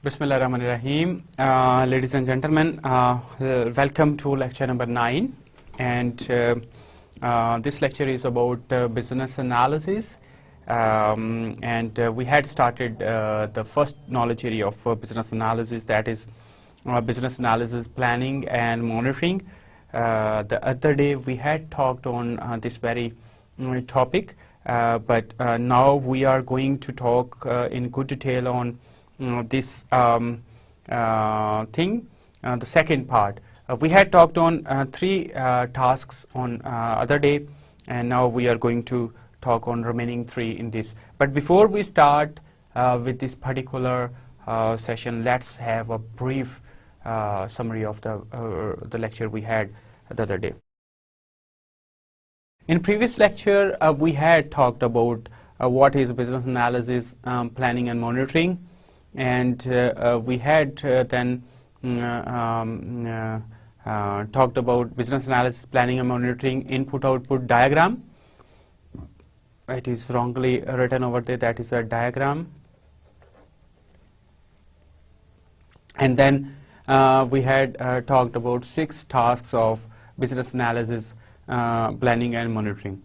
Bismillahirrahmanirrahim. Ladies and gentlemen, welcome to lecture number 9, and this lecture is about business analysis, and we had started the first knowledge area of business analysis, that is business analysis planning and monitoring. The other day we had talked on this very topic, but now we are going to talk in good detail on this thing, the second part. We had talked on 3 tasks on other day, and now we are going to talk on remaining 3 in this. But before we start with this particular session, let's have a brief summary of the lecture we had the other day. In previous lecture, we had talked about what is business analysis, planning and monitoring. And we had then talked about business analysis, planning and monitoring input-output diagram. It is wrongly written over there, that is a diagram. And then we had talked about 6 tasks of business analysis, planning and monitoring.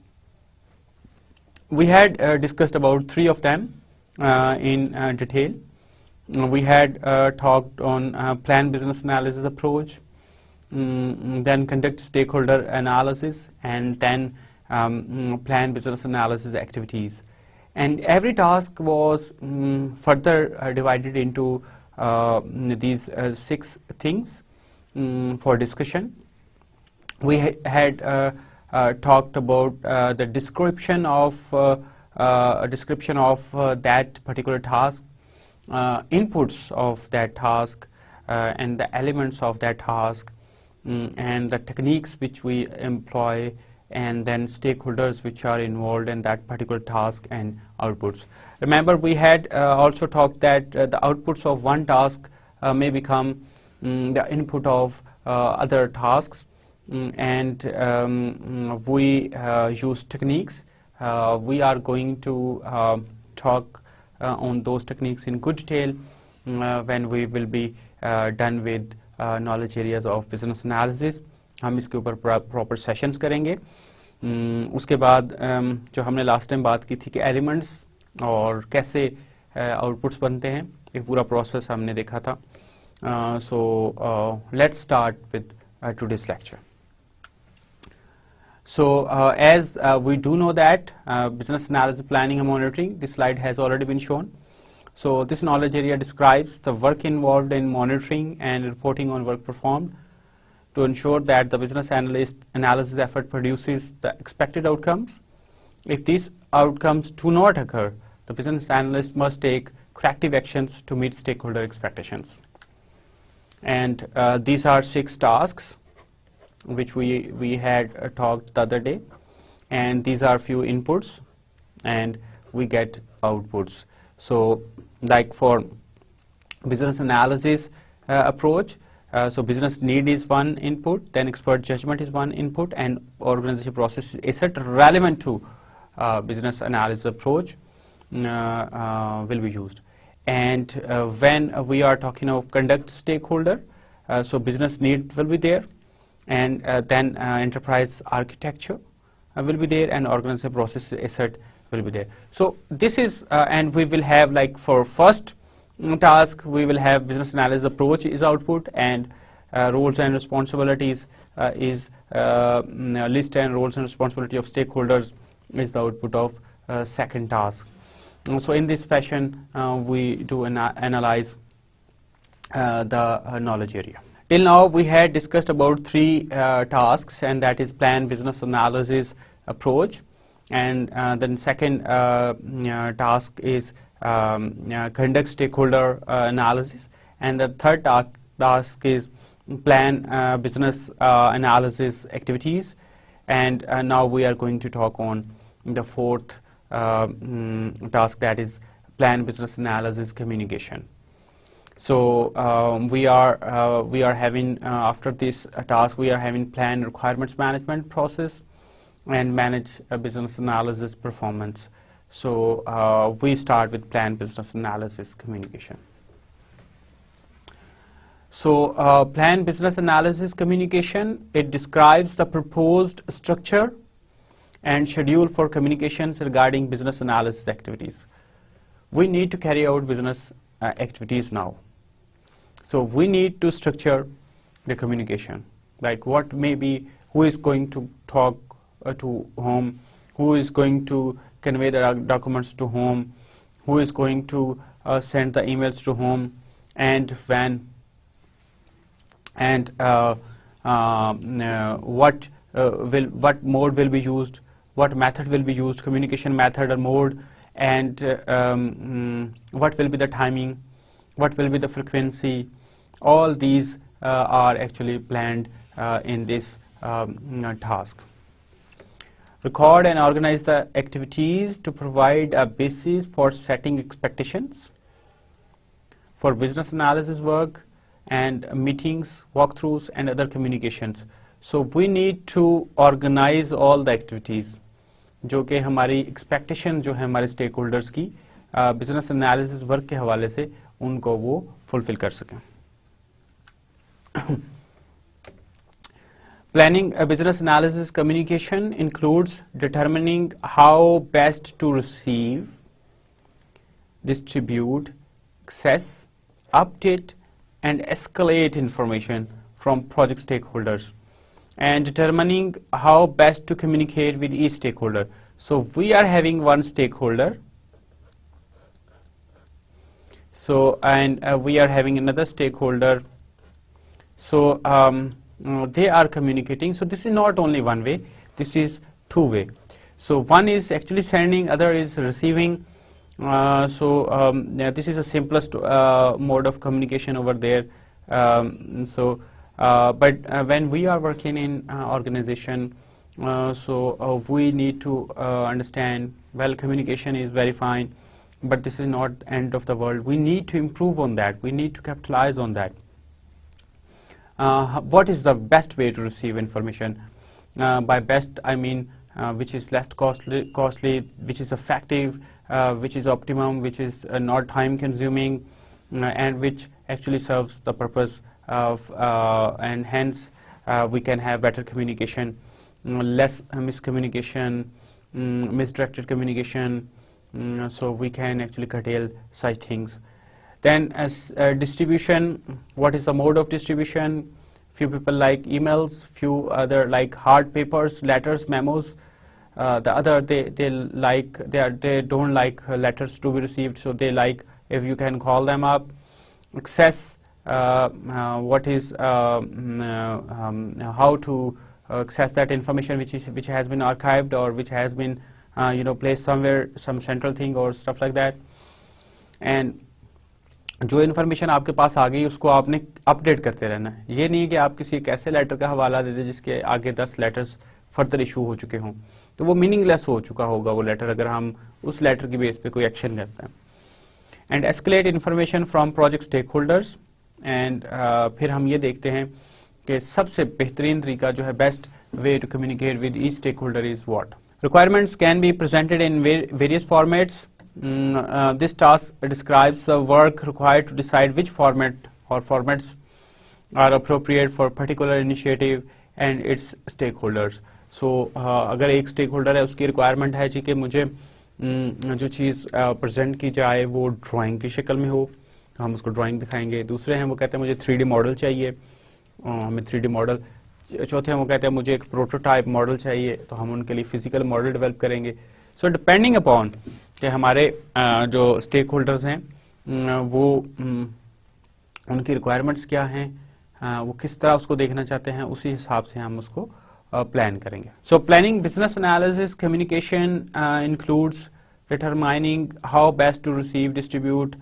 We had discussed about 3 of them in detail. We had talked on plan business analysis approach, then conduct stakeholder analysis, and then plan business analysis activities. And every task was further divided into these 6 things for discussion. We had talked about the description of that particular task, inputs of that task, and the elements of that task, and the techniques which we employ, and then stakeholders which are involved in that particular task, and outputs. Remember, we had also talked that the outputs of one task may become the input of other tasks, and we use techniques. We are going to talk on those techniques in good detail when we will be done with knowledge areas of business analysis. हम इसके ऊपर proper sessions करेंगे. उसके बाद जो हमने last time बात की थी कि elements और कैसे outputs बनते हैं, एक पूरा process हमने देखा था. So let's start with today's lecture. So as we do know that business analysis, planning and monitoring, this slide has already been shown. So this knowledge area describes the work involved in monitoring and reporting on work performed to ensure that the business analyst analysis effort produces the expected outcomes. If these outcomes do not occur, the business analyst must take corrective actions to meet stakeholder expectations. And these are 6 tasks which we had talked the other day, and these are few inputs and we get outputs. So like for business analysis approach, so business need is one input, then expert judgment is one input, and organization process is set relevant to business analysis approach will be used. And when we are talking of conduct stakeholder, so business need will be there, and then enterprise architecture will be there, and organization process asset will be there. So this is, and we will have, like for first task, we will have business analysis approach is output, and roles and responsibilities is list and roles and responsibility of stakeholders is the output of second task. So in this fashion, we do analyze the knowledge area. Till now, we had discussed about 3 tasks, and that is plan business analysis approach, and then second task is conduct stakeholder analysis, and the third task is plan business analysis activities, and now we are going to talk on the fourth task, that is plan business analysis communication. So we are having after this task, we are having plan requirements management process and manage business analysis performance. So we start with planned business analysis communication. So planned business analysis communication, it describes the proposed structure and schedule for communications regarding business analysis activities. We need to carry out business activities now. So we need to structure the communication, like what may be, who is going to talk to whom, who is going to convey the documents to whom, who is going to send the emails to whom, and when, and what mode will be used, what method will be used, communication method or mode, and what will be the timing, what will be the frequency. All these are actually planned in this task. Record and organize the activities to provide a basis for setting expectations for business analysis work and meetings, walkthroughs, and other communications. So we need to organize all the activities जो कि हमारी expectation जो है हमारे stakeholders की business analysis work के हवाले से उनको वो fulfill कर सकें. Planning a business analysis communication includes determining how best to receive, distribute, access, update, and escalate information from project stakeholders, and determining how best to communicate with each stakeholder. So we are having one stakeholder, and we are having another stakeholder. So they are communicating. So this is not only one way, this is two way. So one is actually sending, other is receiving. This is the simplest mode of communication over there. But when we are working in organization, we need to understand, well, communication is very fine, but this is not end of the world. We need to improve on that. We need to capitalize on that. What is the best way to receive information? By best, I mean which is less costly, which is effective, which is optimum, which is not time consuming, and which actually serves the purpose of, and hence we can have better communication, less miscommunication, misdirected communication, so we can actually curtail such things. Then as distribution, what is the mode of distribution? Few people like emails, few other like hard papers, letters, memos. The other they don't like letters to be received, so they like if you can call them up. Access, what is how to access that information which has been archived or which has been placed somewhere, some central thing or stuff like that. And जो information आपके पास आ गई उसको आपने update करते रहना है. ये नहीं कि आप किसी एक ऐसे लेटर का हवाला दे दें जिसके आगे 10 लेटर्स फर्दर इशू हो चुके हों, तो वो मीनिंगलेस हो चुका होगा वो लेटर अगर हम उस लेटर की बेस पे कोई एक्शन करते हैं. And escalate information from project stakeholders. And फिर हम ये देखते हैं कि सबसे बेहतरीन तरीका जो है best way to communicate with each stakeholder is what. Requirements can be presented in various formats. This task describes the work required to decide which format or formats are appropriate for particular initiative and its stakeholders. So अगर एक stakeholder है उसकी requirement है जी कि मुझे जो चीज़ present की जाए वो drawing की शक्ल में हो, तो हम उसको drawing दिखाएंगे. दूसरे हैं वो कहते हैं मुझे 3D मॉडल चाहिए, हमें 3D मॉडल. चौथे हैं वो कहते हैं मुझे एक प्रोटोटाइप मॉडल चाहिए, तो हम उनके लिए फिजिकल मॉडल डेवलप करेंगे. सो डिपेंडिंग अपॉन कि हमारे जो स्टेक होल्डर्स हैं वो उनकी रिक्वायरमेंट्स क्या हैं, वो किस तरह उसको देखना चाहते हैं, उसी हिसाब से हम उसको प्लान करेंगे. So planning business analysis communication includes determining how best to receive, distribute,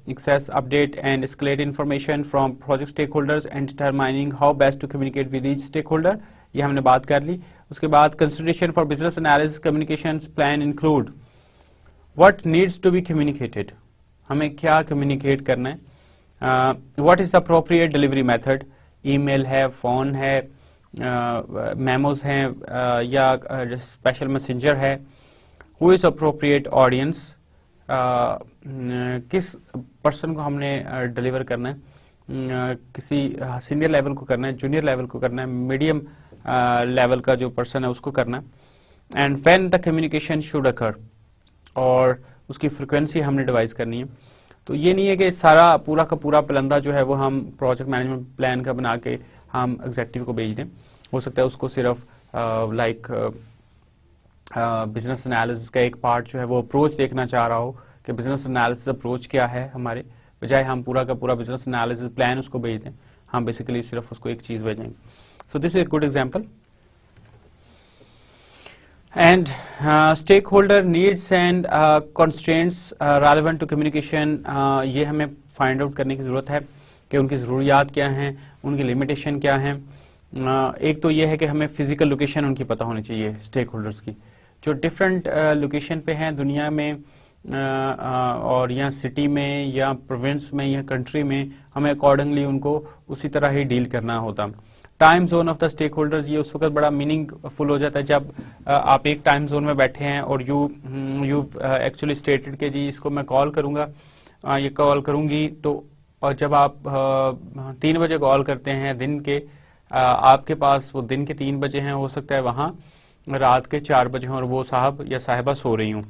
access, update, and escalate information from project stakeholders, and determining how best to communicate with each stakeholder. ये हमने बात कर ली. उसके बाद consideration for business analysis communications plan include what needs to be communicated. हमें क्या communicate करना है. What is the appropriate delivery method. email है, phone है, memos हैं या special messenger है. हु इज अप्रोप्रिएट ऑडियंस, किस पर्सन को हमने डिलीवर करना है, किसी सीनियर लेवल को करना है, जूनियर लेवल को करना है, मीडियम लेवल का जो पर्सन है उसको करना है, and when the communication should occur, और उसकी फ्रिक्वेंसी हमने डिवाइस करनी है। तो ये नहीं है कि सारा पूरा का पूरा पलंदा जो है वो हम प्रोजेक्ट मैनेजमेंट प्लान का बना के हम एग्जेक्टिव को भेज दें। हो सकता है उसको सिर्फ लाइक बिजनेस एनालिसिस का एक पार्ट जो है वो अप्रोच देखना चाह रहा हो कि बिजनेस एनालिसिस अप्रोच क्या है हमारे, बजाय हम पूरा का पूरा बिजनेस एनालिसिस प्लान उसको भेज दें, हम बेसिकली सिर्फ उसको एक चीज भेजेंगे। So this is a good example. And stakeholder needs and constraints relevant to communication, ये हमें फाइंड आउट करने की जरूरत है कि उनकी ज़रूरियात क्या हैं, उनकी लिमिटेशन क्या हैं। एक तो ये है कि हमें फिजिकल लोकेशन उनकी पता होनी चाहिए स्टेक होल्डर्स की, जो डिफरेंट लोकेशन पे हैं दुनिया में, और या सिटी में या प्रोविंस में या कंट्री में, हमें अकॉर्डिंगली उनको उसी तरह ही डील करना होता। Time zone of the stakeholders, ये उस वक्त बड़ा मीनिंगफुल हो जाता है जब आप एक टाइम जोन में बैठे हैं और यू एक्चुअली स्टेटेड कि जी इसको मैं कॉल करूंगा, ये कॉल करूंगी, तो और जब आप 3 बजे कॉल करते हैं दिन के, आपके पास वो दिन के 3 बजे हैं, हो सकता है वहां रात के 4 बजे हों और वो साहब या साहिबा सो रही हूं।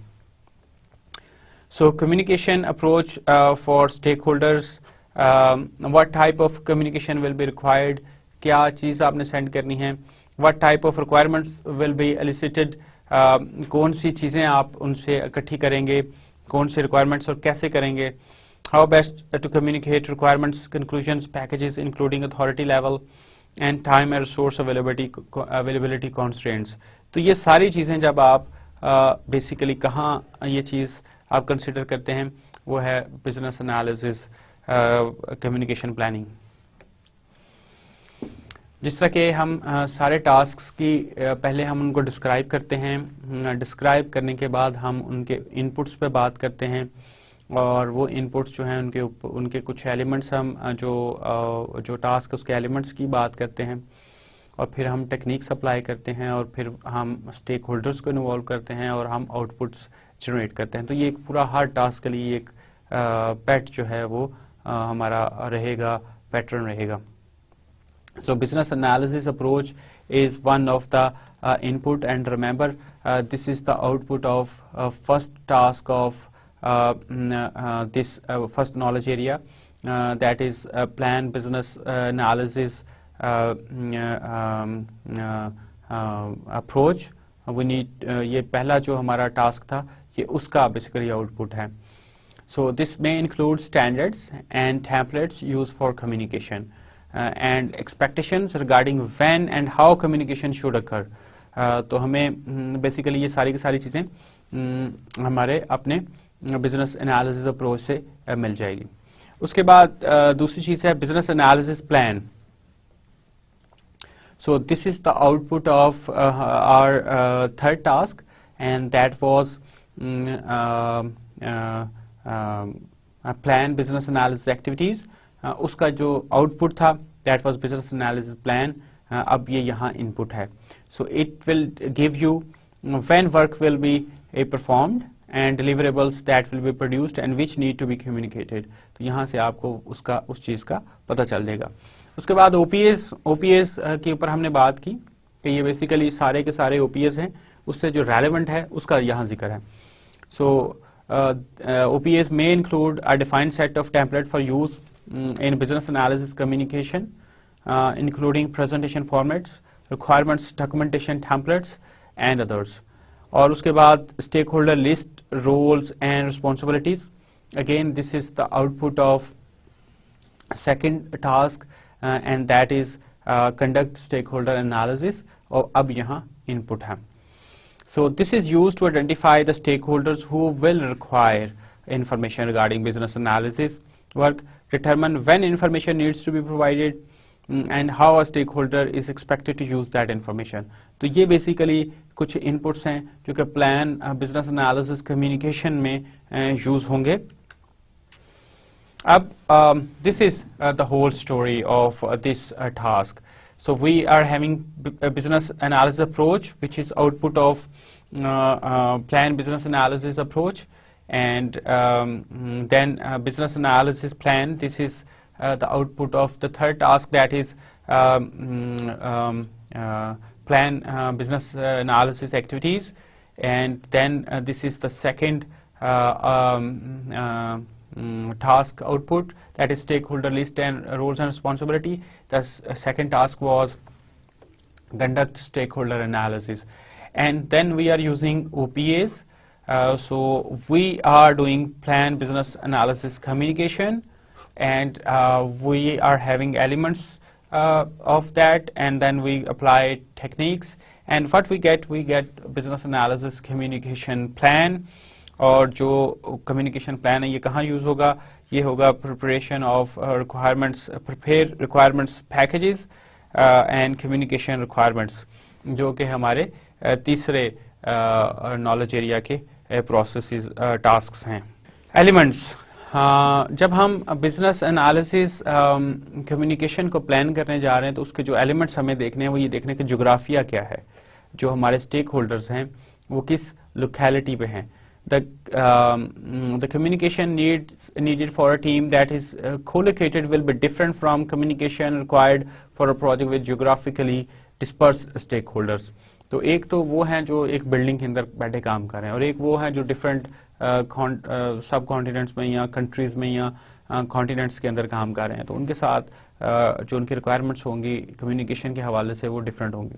So communication approach for stakeholders, what type of communication will be required, क्या चीज आपने सेंड करनी है, what type of requirements will be elicited, कौन सी चीजें आप उनसे इकट्ठी करेंगे, कौन सी रिक्वायरमेंट्स और कैसे करेंगे, how best to communicate requirements, conclusions, packages including authority level and time and resource availability constraints। तो ये सारी चीजें जब आप बेसिकली कहाँ ये चीज आप कंसिडर करते हैं, वो है बिजनेस एनालिसिस कम्युनिकेशन प्लानिंग। जिस तरह के हम सारे टास्क्स की पहले हम उनको डिस्क्राइब करते हैं, डिस्क्राइब करने के बाद हम उनके इनपुट्स पे बात करते हैं, और वो इनपुट्स जो हैं उनके कुछ एलिमेंट्स हम जो टास्क उसके एलिमेंट्स की बात करते हैं, और फिर हम टेक्निक्स अप्लाई करते हैं, और फिर हम स्टेक होल्डर्स को इन्वॉल्व करते हैं, और हम आउटपुट्स जनरेट करते हैं। तो ये एक पूरा हर टास्क के लिए एक पैट जो है वो हमारा रहेगा, पैटर्न रहेगा। So business analysis approach is one of the input, and remember this is the output of first task of this first knowledge area, that is plan business analysis approach। we need ये पहला जो हमारा task था ये उसका basically output है। So this may include standards and templates used for communication and expectations regarding when and how communication should occur। तो हमें बेसिकली ये सारी की सारी चीजें हमारे अपने बिजनेस एनालिसिस अप्रोच से मिल जाएगी। उसके बाद दूसरी चीज है business analysis plan. So this is the output of our third task, and that was plan business analysis activities। उसका जो आउटपुट था that was business analysis plan. अब ये यहाँ इनपुट है। So it will give you when work will be performed and deliverables that will be produced and which need to be communicated. तो यहाँ से आपको उस चीज का पता चल जाएगा। उसके बाद ओपीएस के ऊपर हमने बात की कि ये बेसिकली सारे के सारे ओपीएस हैं, उससे जो रेलेवेंट है उसका यहाँ जिक्र है। सो OPS may include a defined set of template for use in business analysis communication, including presentation formats, requirements documentation templates and others। और उसके बाद stakeholder list, roles and responsibilities। Again this is the output of second task and that is conduct stakeholder analysis। और अब यहाँ input है। So this is used to identify the stakeholders who will require information regarding business analysis work, determine when information needs to be provided and how a stakeholder is expected to use that information। तो ये basically कुछ inputs हैं जो कि plan business analysis communication में use होंगे। अब this is the whole story of this task। So we are having a business analysis approach which is output of plan business analysis approach, and then business analysis plan. This is the output of the third task, that is plan business analysis activities, and then this is the second task output, that is stakeholder list and roles and responsibility. The second task was conduct stakeholder analysis, and then we are using OPAs. So we are doing plan business analysis communication, and we are having elements of that, and then we apply techniques, and what we get business analysis communication plan. और जो communication plan है ये कहाँ use होगा? ये होगा preparation of requirements, prepare requirements packages and communication requirements, जो कि हमारे तीसरे knowledge area के processes tasks हैं. Elements, जब हम बिजनेस एनालिसिस कम्युनिकेशन को प्लान करने जा रहे हैं तो उसके जो एलिमेंट्स हमें देखने हैं वो ये देखने कि जोग्राफिया क्या है, जो हमारे स्टेक होल्डर्स हैं वो किस लोकेलिटी पे हैं. The communication needed for a team that is co-located will be different from communication required for a project with geographically dispersed stakeholders. तो एक तो वो हैं जो एक बिल्डिंग के अंदर बैठे काम कर रहे हैं, और एक वो हैं जो डिफरेंट सब कॉन्टिनेंट्स में या कंट्रीज में या कॉन्टिनेंट्स के अंदर काम कर रहे हैं. तो उनके साथ जो उनकी रिक्वायरमेंट्स होंगी कम्युनिकेशन के हवाले से वो डिफरेंट होंगी.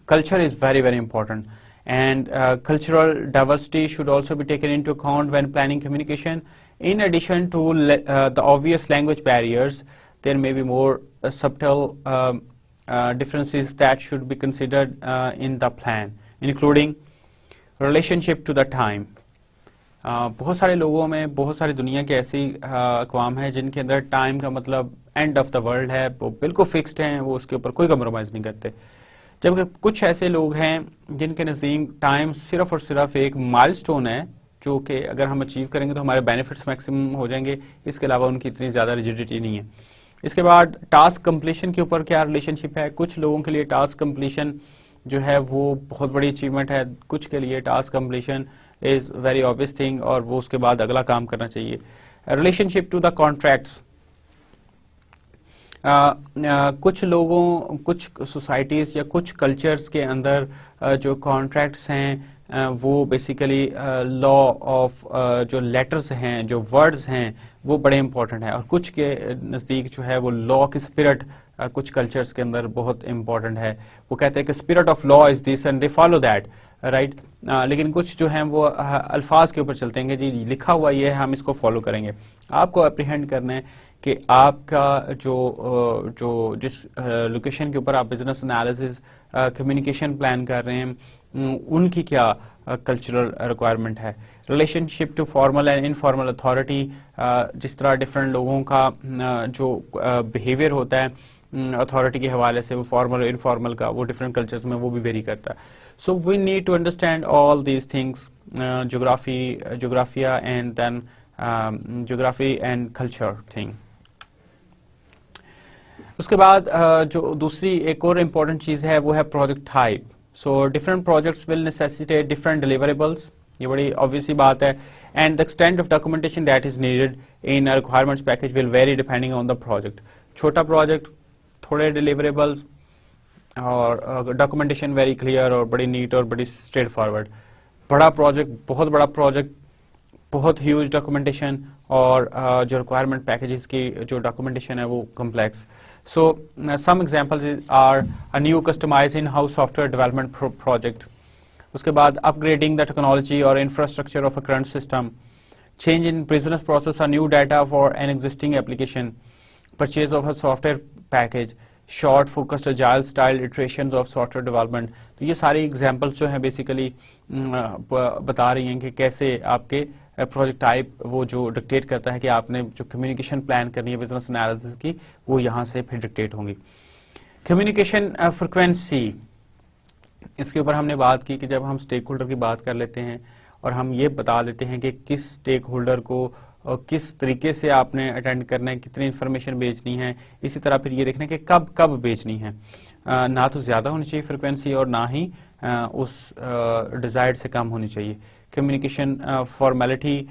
Culture is very, very important, and cultural diversity should also be taken into account when planning communication. In addition to the obvious language barriers, there may be more subtle differences that should be considered in the plan, including relationship to the time. बहुत सारे लोगों में, बहुत सारी दुनिया के ऐसी अक़वाम है जिनके अंदर टाइम का मतलब एंड ऑफ द वर्ल्ड है, वो बिल्कुल फिक्स्ड हैं, वो उसके ऊपर कोई कम्प्रोमाइज़ नहीं करते. जबकि कुछ ऐसे लोग हैं जिनके नज़दीक टाइम सिर्फ और सिर्फ एक माइलस्टोन है, जो कि अगर हम अचीव करेंगे तो हमारे बेनिफिट्स मैक्सिमम हो जाएंगे. इसके अलावा उनकी इतनी ज़्यादा रिजिडिटी नहीं है. इसके बाद टास्क कंप्लीशन के ऊपर क्या रिलेशनशिप है. कुछ लोगों के लिए टास्क कंप्लीशन जो है वो बहुत बड़ी अचीवमेंट है, कुछ के लिए task completion is very obvious thing और वो उसके बाद अगला काम करना चाहिए. रिलेशनशिप टू द कॉन्ट्रैक्ट्स, कुछ लोगों, कुछ सोसाइटीज़ या कुछ कल्चर्स के अंदर जो कॉन्ट्रैक्ट्स हैं वो बेसिकली लॉ ऑफ जो लेटर्स हैं, जो वर्ड्स हैं वो बड़े इंपॉर्टेंट हैं, और कुछ के नज़दीक जो है वो लॉ की स्पिरिट कुछ कल्चर्स के अंदर बहुत इंपॉर्टेंट है. वो कहते हैं कि spirit of law is this and they follow that, right. लेकिन कुछ जो हैं वो अल्फाज के ऊपर चलते हैं कि जी लिखा हुआ ये है, हम इसको फॉलो करेंगे. आपको अप्रीहेंड करना है कि आपका जो जिस लोकेशन के ऊपर आप बिजनेस एनालिसिस कम्युनिकेशन प्लान कर रहे हैं उनकी क्या कल्चरल रिक्वायरमेंट है. Relationship to formal and informal authority, जिस तरह डिफरेंट लोगों का जो बिहेवियर होता है अथॉरिटी के हवाले से, वो फॉर्मल और इनफॉर्मल का वो डिफरेंट कल्चर्स में वो भी वेरी करता है. So we need to understand all these things, geography and then geography and culture thing. उसके बाद जो दूसरी एक और इम्पॉर्टेंट चीज़ है वो है project type. So different projects will necessitate different deliverables, ये बड़ी ऑब्वियस सी बात है. And the extent of documentation that is needed in requirements package will vary depending on the project. छोटा प्रोजेक्ट, थोड़े डिलीवरेबल्स और डॉक्यूमेंटेशन वेरी क्लियर और बड़ी नीट और बड़ी स्ट्रेट फॉरवर्ड. बड़ा प्रोजेक्ट, बहुत बड़ा प्रोजेक्ट, बहुत ह्यूज डॉक्यूमेंटेशन और जो रिक्वायरमेंट पैकेजेस की जो डॉक्यूमेंटेशन है वो complex. So some examples are a new customized in-house software development project. उसके बाद upgrading the technology or infrastructure of a current system. Change in business process or new data for an existing application. Purchase of a software package. Short focused agile style iterations of software development. तो ये सारी examples जो हैं basically बता रही हैं कि कैसे आपके प्रोजेक्ट टाइप वो जो डिक्टेट करता है कि आपने जो कम्युनिकेशन प्लान करनी है बिजनेस एनालिसिस की वो यहाँ से फिर डिक्टेट होंगी. कम्युनिकेशन फ्रिक्वेंसी, इसके ऊपर हमने बात की कि जब हम स्टेक होल्डर की बात कर लेते हैं और हम ये बता देते हैं कि किस स्टेक होल्डर को किस तरीके से आपने अटेंड करना है, कितनी इन्फॉर्मेशन भेजनी है, इसी तरह फिर ये देखना है कि कब कब भेजनी है. ना तो ज़्यादा होनी चाहिए फ्रिक्वेंसी और ना ही उस डिज़ायर्ड से कम होनी चाहिए। Communication formality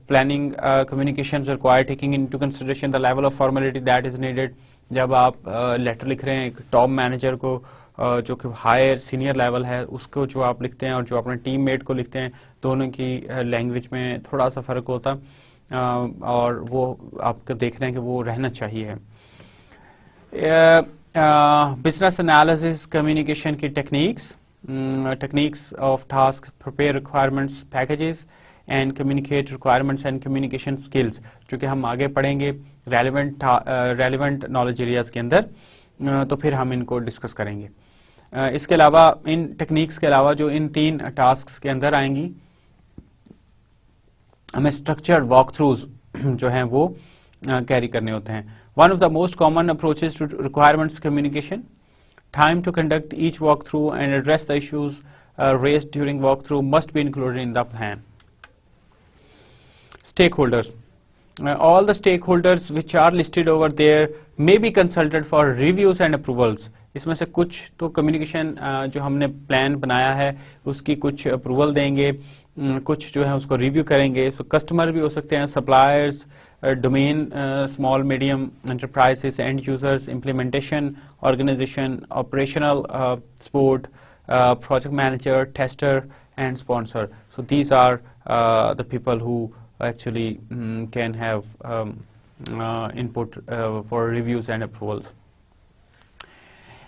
planning communications require taking into consideration the level of formality that is needed। जब आप लेटर लिख रहे हैं एक टॉप मैनेजर को जो कि हायर सीनियर लेवल है उसको जो आप लिखते हैं और जो अपने टीम मेट को लिखते हैं, दोनों की लैंग्वेज में थोड़ा सा फ़र्क होता और वो आपको देख रहे हैं कि वो रहना चाहिए। बिजनेस एनालिसिस कम्युनिकेशन की techniques of task, prepare requirements packages and communicate requirements and communication skills, जो कि हम आगे पढ़ेंगे रेलिवेंट नॉलेज एरियाज के अंदर, तो फिर हम इनको डिस्कस करेंगे। इसके अलावा इन टेक्निक्स के अलावा जो इन 3 टास्क्स के अंदर आएंगी, हमें स्ट्रक्चर्ड वॉक थ्रूज जो हैं वो कैरी करने होते हैं। One of the most common approaches to requirements communication, time to conduct each walk through and address the issues raised during walk through must be included in the plan. Stakeholders. All the stakeholders which are listed over there may be consulted for reviews and approvals। इसमें से कुछ तो communication जो हमने plan बनाया है उसकी कुछ अप्रूवल देंगे, कुछ जो है उसको रिव्यू करेंगे। सो कस्टमर भी हो सकते हैं, suppliers, domain, small medium enterprises, end users, implementation organisation, operational support, project manager, tester and sponsor. So these are the people who actually can have input for reviews and approvals,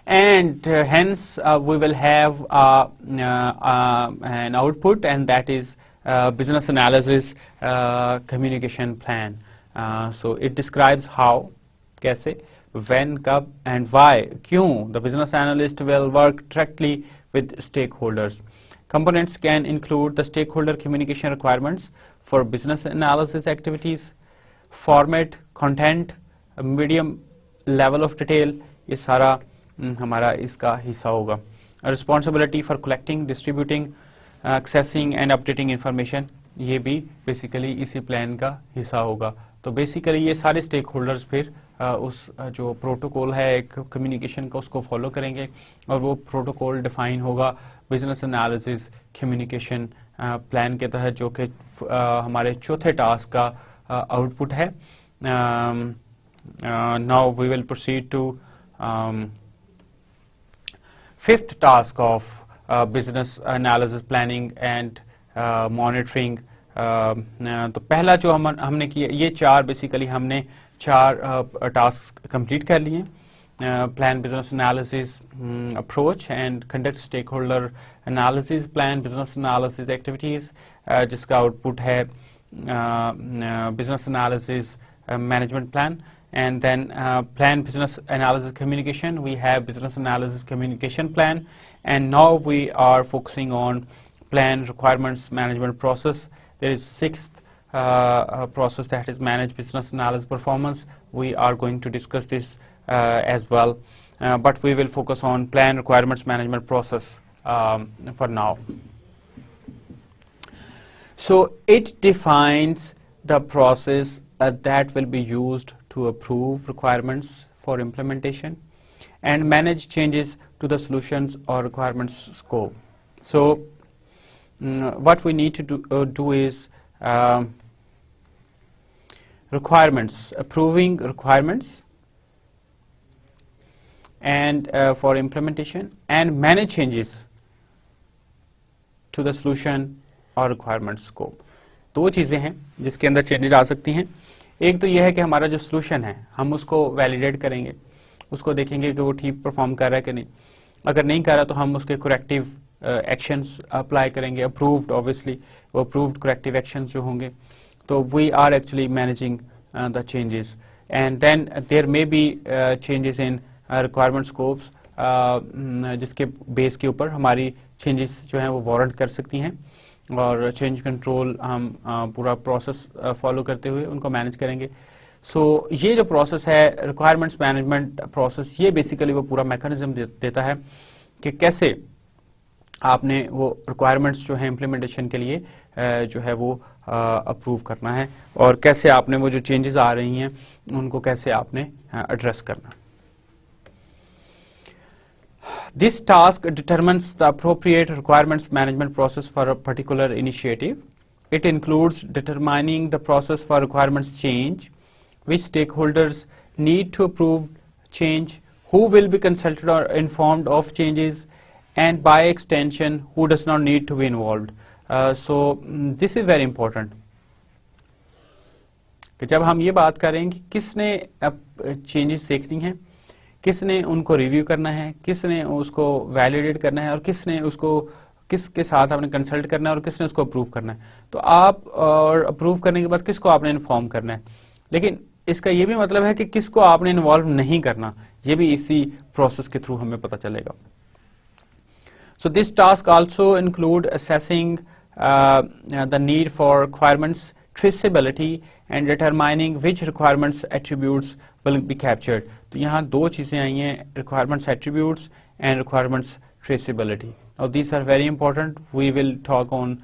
and hence we will have an output, and that is business analysis communication plan। So it describes how, कैसे, when, कब and why, क्यों the business analyst will work directly with stakeholders। Components can include the stakeholder communication requirements for business analysis activities, format, content, medium level of detail, ये सारा हमारा इसका हिस्सा होगा। Responsibility for collecting, distributing, accessing and updating information, ये भी basically इसी plan का हिस्सा होगा। तो बेसिकली ये सारे स्टेक होल्डर्स फिर उस जो प्रोटोकॉल है एक कम्युनिकेशन का उसको फॉलो करेंगे और वो प्रोटोकॉल डिफाइन होगा बिजनेस एनालिसिस कम्युनिकेशन प्लान के तहत, जो कि हमारे चौथे टास्क का आउटपुट है। Now we will proceed to fifth task of business analysis planning and monitoring. तो पहला जो हमने किया, ये 4 बेसिकली हमने 4 टास्क कंप्लीट कर लिए। plan business analysis approach and conduct stakeholder analysis, plan business analysis activities, जिसका आउटपुट है business analysis management plan, and then plan business analysis communication, we have business analysis communication plan, and now we are focusing on plan requirements management process. There is 6th process, that is manage business analysis performance. We are going to discuss this as well, but we will focus on plan requirements management process for now. So it defines the process that will be used to approve requirements for implementation and manage changes to the solutions or requirements scope. So what we need to do is requirements, approving requirements and for implementation and manage changes to the solution और requirement scope। 2 चीजें हैं जिसके अंदर changes आ सकती हैं। एक तो यह है कि हमारा जो सोल्यूशन है हम उसको वैलिडेट करेंगे, उसको देखेंगे कि वो ठीक परफॉर्म कर रहा है कि नहीं। अगर नहीं कर रहा तो हम उसके करेक्टिव एक्शंस अप्लाई करेंगे, अप्रूव्ड ऑब्वियसली, वो अप्रूव्ड करेक्टिव एक्शंस जो होंगे। तो we are actually managing the changes, and then there may be changes in requirement scopes, जिसके बेस के ऊपर हमारी चेंजेस जो हैं वो वारंट कर सकती हैं, और चेंज कंट्रोल हम पूरा प्रोसेस फॉलो करते हुए उनको मैनेज करेंगे। सो ये जो प्रोसेस है रिक्वायरमेंट्स मैनेजमेंट प्रोसेस, ये बेसिकली वो पूरा मैकेनिज्म देता है कि कैसे आपने वो रिक्वायरमेंट्स जो है इम्प्लीमेंटेशन के लिए जो है वो अप्रूव करना है, और कैसे आपने वो जो चेंजेस आ रही हैं उनको कैसे आपने एड्रेस करना। This task determines the appropriate requirements management process for a particular initiative. It includes determining the process for requirements change, which stakeholders need to approve change, who will be consulted or informed of changes, and by extension, who does not need to be involved. This is very important. कि जब हम ये बात करें कि किसने changes देखनी है, किसने उनको रिव्यू करना है, किसने उसको वैलिडेट करना है और किसने उसको किसके साथ आपने कंसल्ट करना है और किसने उसको अप्रूव करना है, तो आप और अप्रूव करने के बाद किसको आपने इन्फॉर्म करना है। लेकिन इसका ये भी मतलब है कि किसको आपने इन्वॉल्व नहीं करना, ये भी इसी प्रोसेस के थ्रू हमें पता चलेगा। So this task also include assessing the need for requirements traceability and determining which requirements attributes will be captured. तो यहाँ दो चीजें आई हैं, requirements attributes and requirements traceability. Now these are very important. We will talk on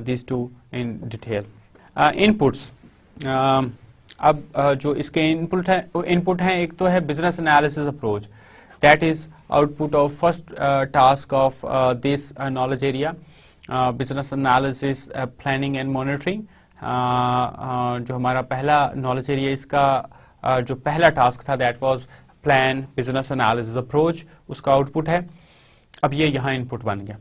these two in detail. Inputs. अब जो इसके input हैं एक तो है business analysis approach, that is output of first task of this knowledge area, business analysis planning and monitoring. जो हमारा पहला knowledge area इसका जो पहला task था that was plan business analysis approach, उसका output है। अब ये यहाँ input बन गया।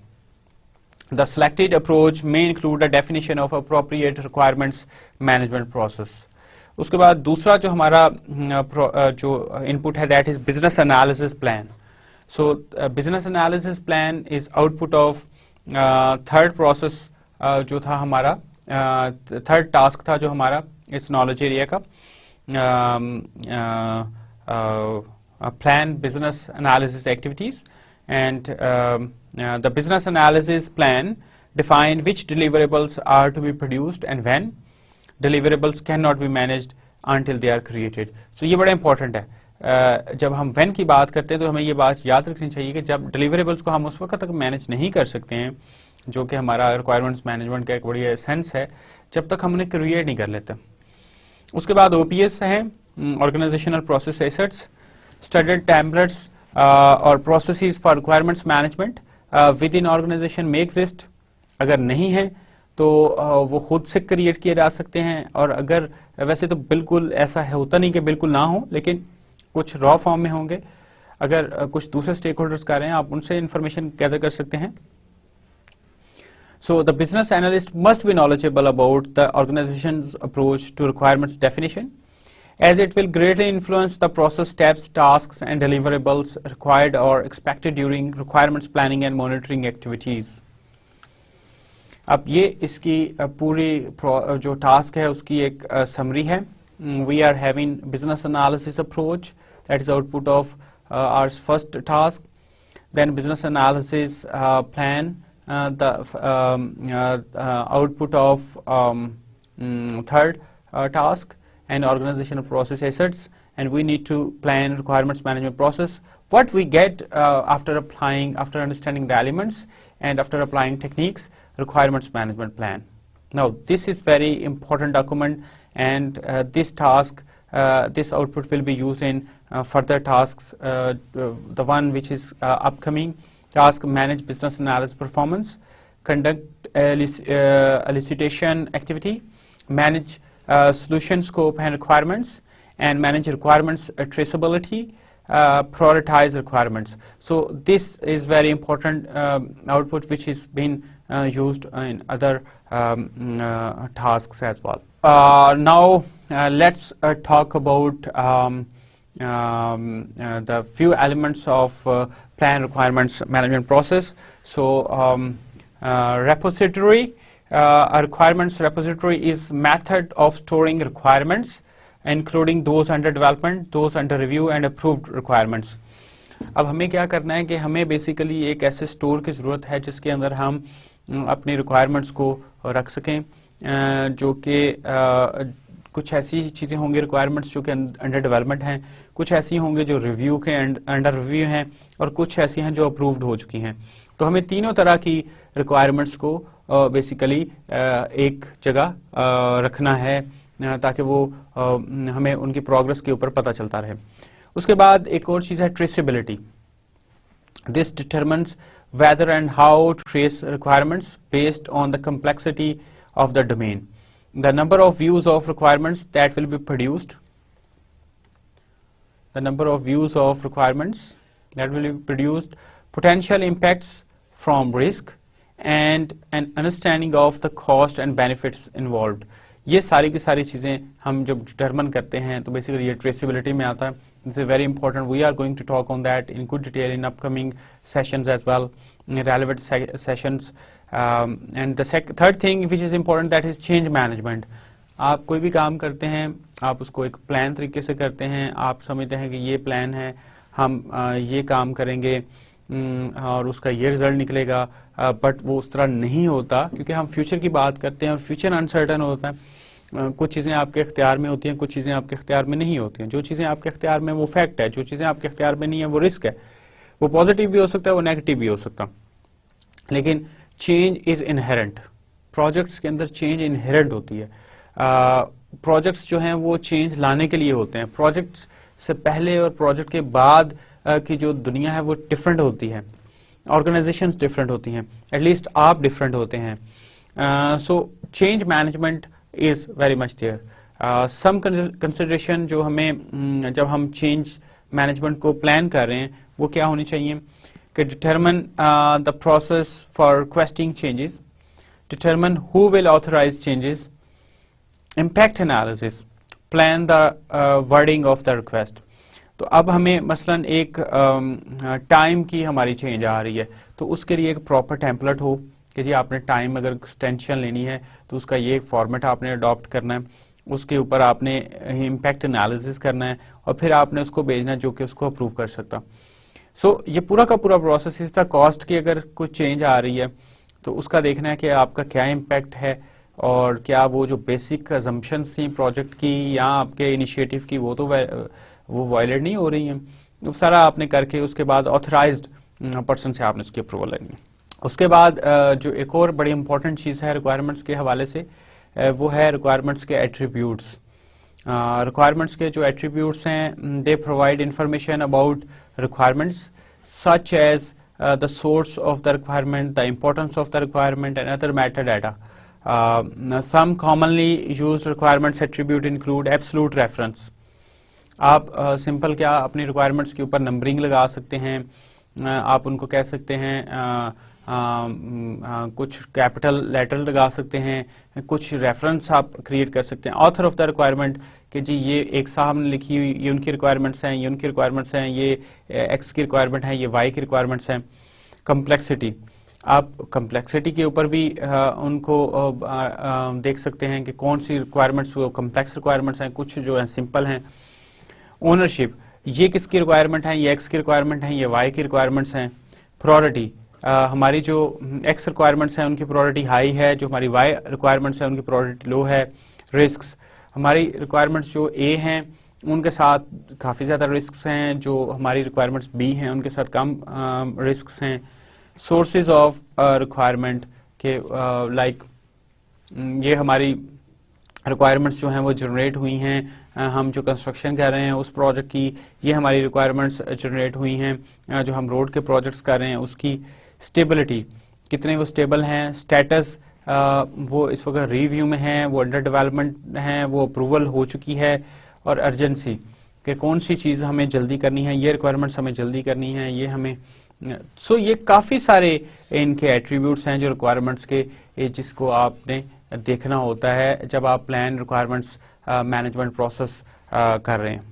The selected approach may include a definition of appropriate requirements management process. उसके बाद दूसरा जो हमारा जो इनपुट है that is business analysis plan. So business analysis plan is output of third process जो था हमारा, थर्ड टास्क था जो हमारा इस नॉलेज एरिया का, plan business analysis activities and the business analysis plan define which deliverables are to be produced and when deliverables cannot be managed until they are created. So ये बड़ा important है। जब हम when की बात करते हैं तो हमें ये बात याद रखनी चाहिए कि जब deliverables को हम उस वक्त तक मैनेज नहीं कर सकते हैं, जो कि हमारा requirements management का एक बड़ी एसेंस है, जब तक हम उन्हें क्रिएट नहीं कर लेते। उसके बाद OPS है, Organizational Process Assets, Studied Templates और Processes for Requirements Management within organization may exist. अगर नहीं है तो वो खुद से क्रिएट किए जा सकते हैं, और अगर वैसे तो बिल्कुल ऐसा है होता नहीं कि बिल्कुल ना हो, लेकिन कुछ रॉ फॉर्म में होंगे। अगर कुछ दूसरे स्टेक होल्डर्स कर रहे हैं आप उनसे इंफॉर्मेशन गैदर कर सकते हैं। So the business analyst must be knowledgeable about the organisation's approach to requirements definition as it will greatly influence the process steps, tasks and deliverables required or expected during requirements planning and monitoring activities. अब ये इसकी पूरी जो task है उसकी एक summary है। We are having business analysis approach that is output of our first task, then business analysis plan the output of third task and organizational process assets, and we need to plan requirements management process. What we get after understanding the elements and after applying techniques, requirements management plan. Now this is very important document, and this task, this output will be used in further tasks. The one which is upcoming task: manage business analysis performance, conduct elicitation activity, manage solution scope and requirements, and manage requirements traceability, prioritize requirements. So this is very important output which is being used in other tasks as well. Now let's talk about the few elements of plan requirements management process. So repository. A requirements repository is method of storing requirements, including those under development, those under review and approved requirements. अब हमें क्या करना है कि हमें basically एक ऐसे store की ज़रूरत है जिसके अंदर हम अपनी रिक्वायरमेंट्स को रख सकें, जो कि कुछ ऐसी चीज़ें होंगी रिक्वायरमेंट्स जो कि अंडर डेवलपमेंट हैं, कुछ ऐसी होंगी जो रिव्यू के अंडर रिव्यू हैं, और कुछ ऐसी हैं जो अप्रूव्ड हो चुकी हैं। तो हमें तीनों तरह की रिक्वायरमेंट्स को बेसिकली एक जगह रखना है ताकि वो हमें उनकी प्रोग्रेस के ऊपर पता चलता रहे। उसके बाद एक और चीज़ है traceability. This determines whether and how to trace requirements based on the complexity of the domain. The number of views of requirements that will be produced, potential impacts from risk, and an understanding of the cost and benefits involved. ये सारी की सारी चीजें हम जब determine करते हैं तो बेसिकली ये ट्रेसेबिलिटी में आता है. This is very important. We are going to talk on that in good detail in upcoming sessions as well, in relevant sessions. And the third thing which is important, that is change management. आप कोई भी काम करते हैं, आप उसको एक plan तरीके से करते हैं. आप समझते हैं कि ये प्लान है, हम ये काम करेंगे और उसका ये रिजल्ट निकलेगा, बट वो उस तरह नहीं होता क्योंकि हम फ्यूचर की बात करते हैं और फ्यूचर अनसर्टन होता है. कुछ चीज़ें आपके इख्तियार में होती हैं, कुछ चीज़ें आपके इख्तियार में नहीं होती हैं. जो चीज़ें आपके इख्तियार में वो फैक्ट है, जो चीज़ें आपके इख्तियार में नहीं है वो रिस्क है. वो पॉजिटिव भी हो सकता है, वो नेगेटिव भी हो सकता है. लेकिन चेंज इज इनहेरेंट. प्रोजेक्ट्स के अंदर चेंज इनहेरेंट होती है. प्रोजेक्ट्स जो हैं वो चेंज लाने के लिए होते हैं. प्रोजेक्ट्स से पहले और प्रोजेक्ट के बाद की जो दुनिया है वो डिफरेंट होती है. ऑर्गेनाइजेशंस डिफरेंट होती हैं, एटलीस्ट आप डिफरेंट होते हैं. So change management is very much there. Some consideration जो हमें जब हम change management को plan कर रहे हैं वो क्या होनी चाहिए कि determine the process for requesting changes, determine who will authorize changes, impact analysis, plan the wording of the request. तो अब हमें मसलन एक टाइम की हमारी चेंज आ रही है तो उसके लिए एक प्रॉपर टेम्पलेट हो कि जी आपने टाइम अगर एक्सटेंशन लेनी है तो उसका ये फॉर्मेट आपने अडॉप्ट करना है, उसके ऊपर आपने इम्पैक्ट एनालिसिस करना है और फिर आपने उसको भेजना है जो कि उसको अप्रूव कर सकता. सो ये पूरा का पूरा प्रोसेस. इस तरह कॉस्ट की अगर कोई चेंज आ रही है तो उसका देखना है कि आपका क्या इम्पैक्ट है और क्या वो जो बेसिक अजम्पशंस थी प्रोजेक्ट की या आपके इनिशिएटिव की वो वायलेट नहीं हो रही हैं. तो सारा आपने करके उसके बाद ऑथराइज्ड पर्सन से आपने उसकी अप्रूवल लेनी है. उसके बाद जो एक और बड़ी इंपॉर्टेंट चीज़ है रिक्वायरमेंट्स के हवाले से वो है रिक्वायरमेंट्स के एट्रीब्यूट्स. रिक्वायरमेंट्स के जो एट्रीब्यूट्स हैं they provide information about requirements such as the source of the requirement, the importance of the requirement and other matter data. Some commonly used requirements attribute include absolute reference. आप simple क्या अपनी requirements के ऊपर numbering लगा सकते हैं. आप उनको कह सकते हैं कुछ कैपिटल लेटर लगा सकते हैं, कुछ रेफरेंस आप क्रिएट कर सकते हैं. ऑथर ऑफ द रिक्वायरमेंट कि जी ये एक साहब ने लिखी हुई, ये उनकी रिक्वायरमेंट्स हैं, ये उनकी रिक्वायरमेंट्स हैं, ये एक्स की रिक्वायरमेंट है, ये वाई की रिक्वायरमेंट्स हैं. कम्प्लेक्सिटी, आप कम्प्लेक्सिटी के ऊपर भी उनको देख सकते हैं कि कौन सी रिक्वायरमेंट्स कम्प्लेक्स रिक्वायरमेंट्स हैं, कुछ जो है सिंपल हैं. ओनरशिप, ये किसकी रिक्वायरमेंट है, ये एक्स की रिक्वायरमेंट है, ये वाई की रिक्वायरमेंट्स हैं. प्रायोरिटी, हमारी जो एक्स रिक्वायरमेंट्स हैं उनकी प्रायोरिटी हाई है, जो हमारी वाई रिक्वायरमेंट्स हैं उनकी प्रायोरिटी लो है. रिस्क्स, हमारी रिक्वायरमेंट्स जो ए हैं उनके साथ काफ़ी ज़्यादा रिस्क्स हैं, जो हमारी रिक्वायरमेंट्स बी हैं उनके साथ कम रिस्क्स हैं. सोर्सेज ऑफ रिक्वायरमेंट के लाइक ये हमारी रिक्वायरमेंट्स जो हैं वो जनरेट हुई हैं, हम जो कंस्ट्रक्शन कर रहे हैं उस प्रोजेक्ट की, ये हमारी रिक्वायरमेंट्स जनरेट हुई हैं. जो हम रोड के प्रोजेक्ट्स कर रहे हैं उसकी. स्टेबिलिटी, कितने वो स्टेबल हैं. स्टेटस, वो इस वक्त रिव्यू में हैं, वो अंडर डेवलपमेंट हैं, वो अप्रूवल हो चुकी है. और अर्जेंसी, कि कौन सी चीज़ हमें जल्दी करनी है, ये रिक्वायरमेंट्स हमें जल्दी करनी है, ये हमें. सो ये काफ़ी सारे इनके एट्रीब्यूट्स हैं जो रिक्वायरमेंट्स के, जिसको आपने देखना होता है जब आप प्लान रिक्वायरमेंट्स मैनेजमेंट प्रोसेस कर रहे हैं.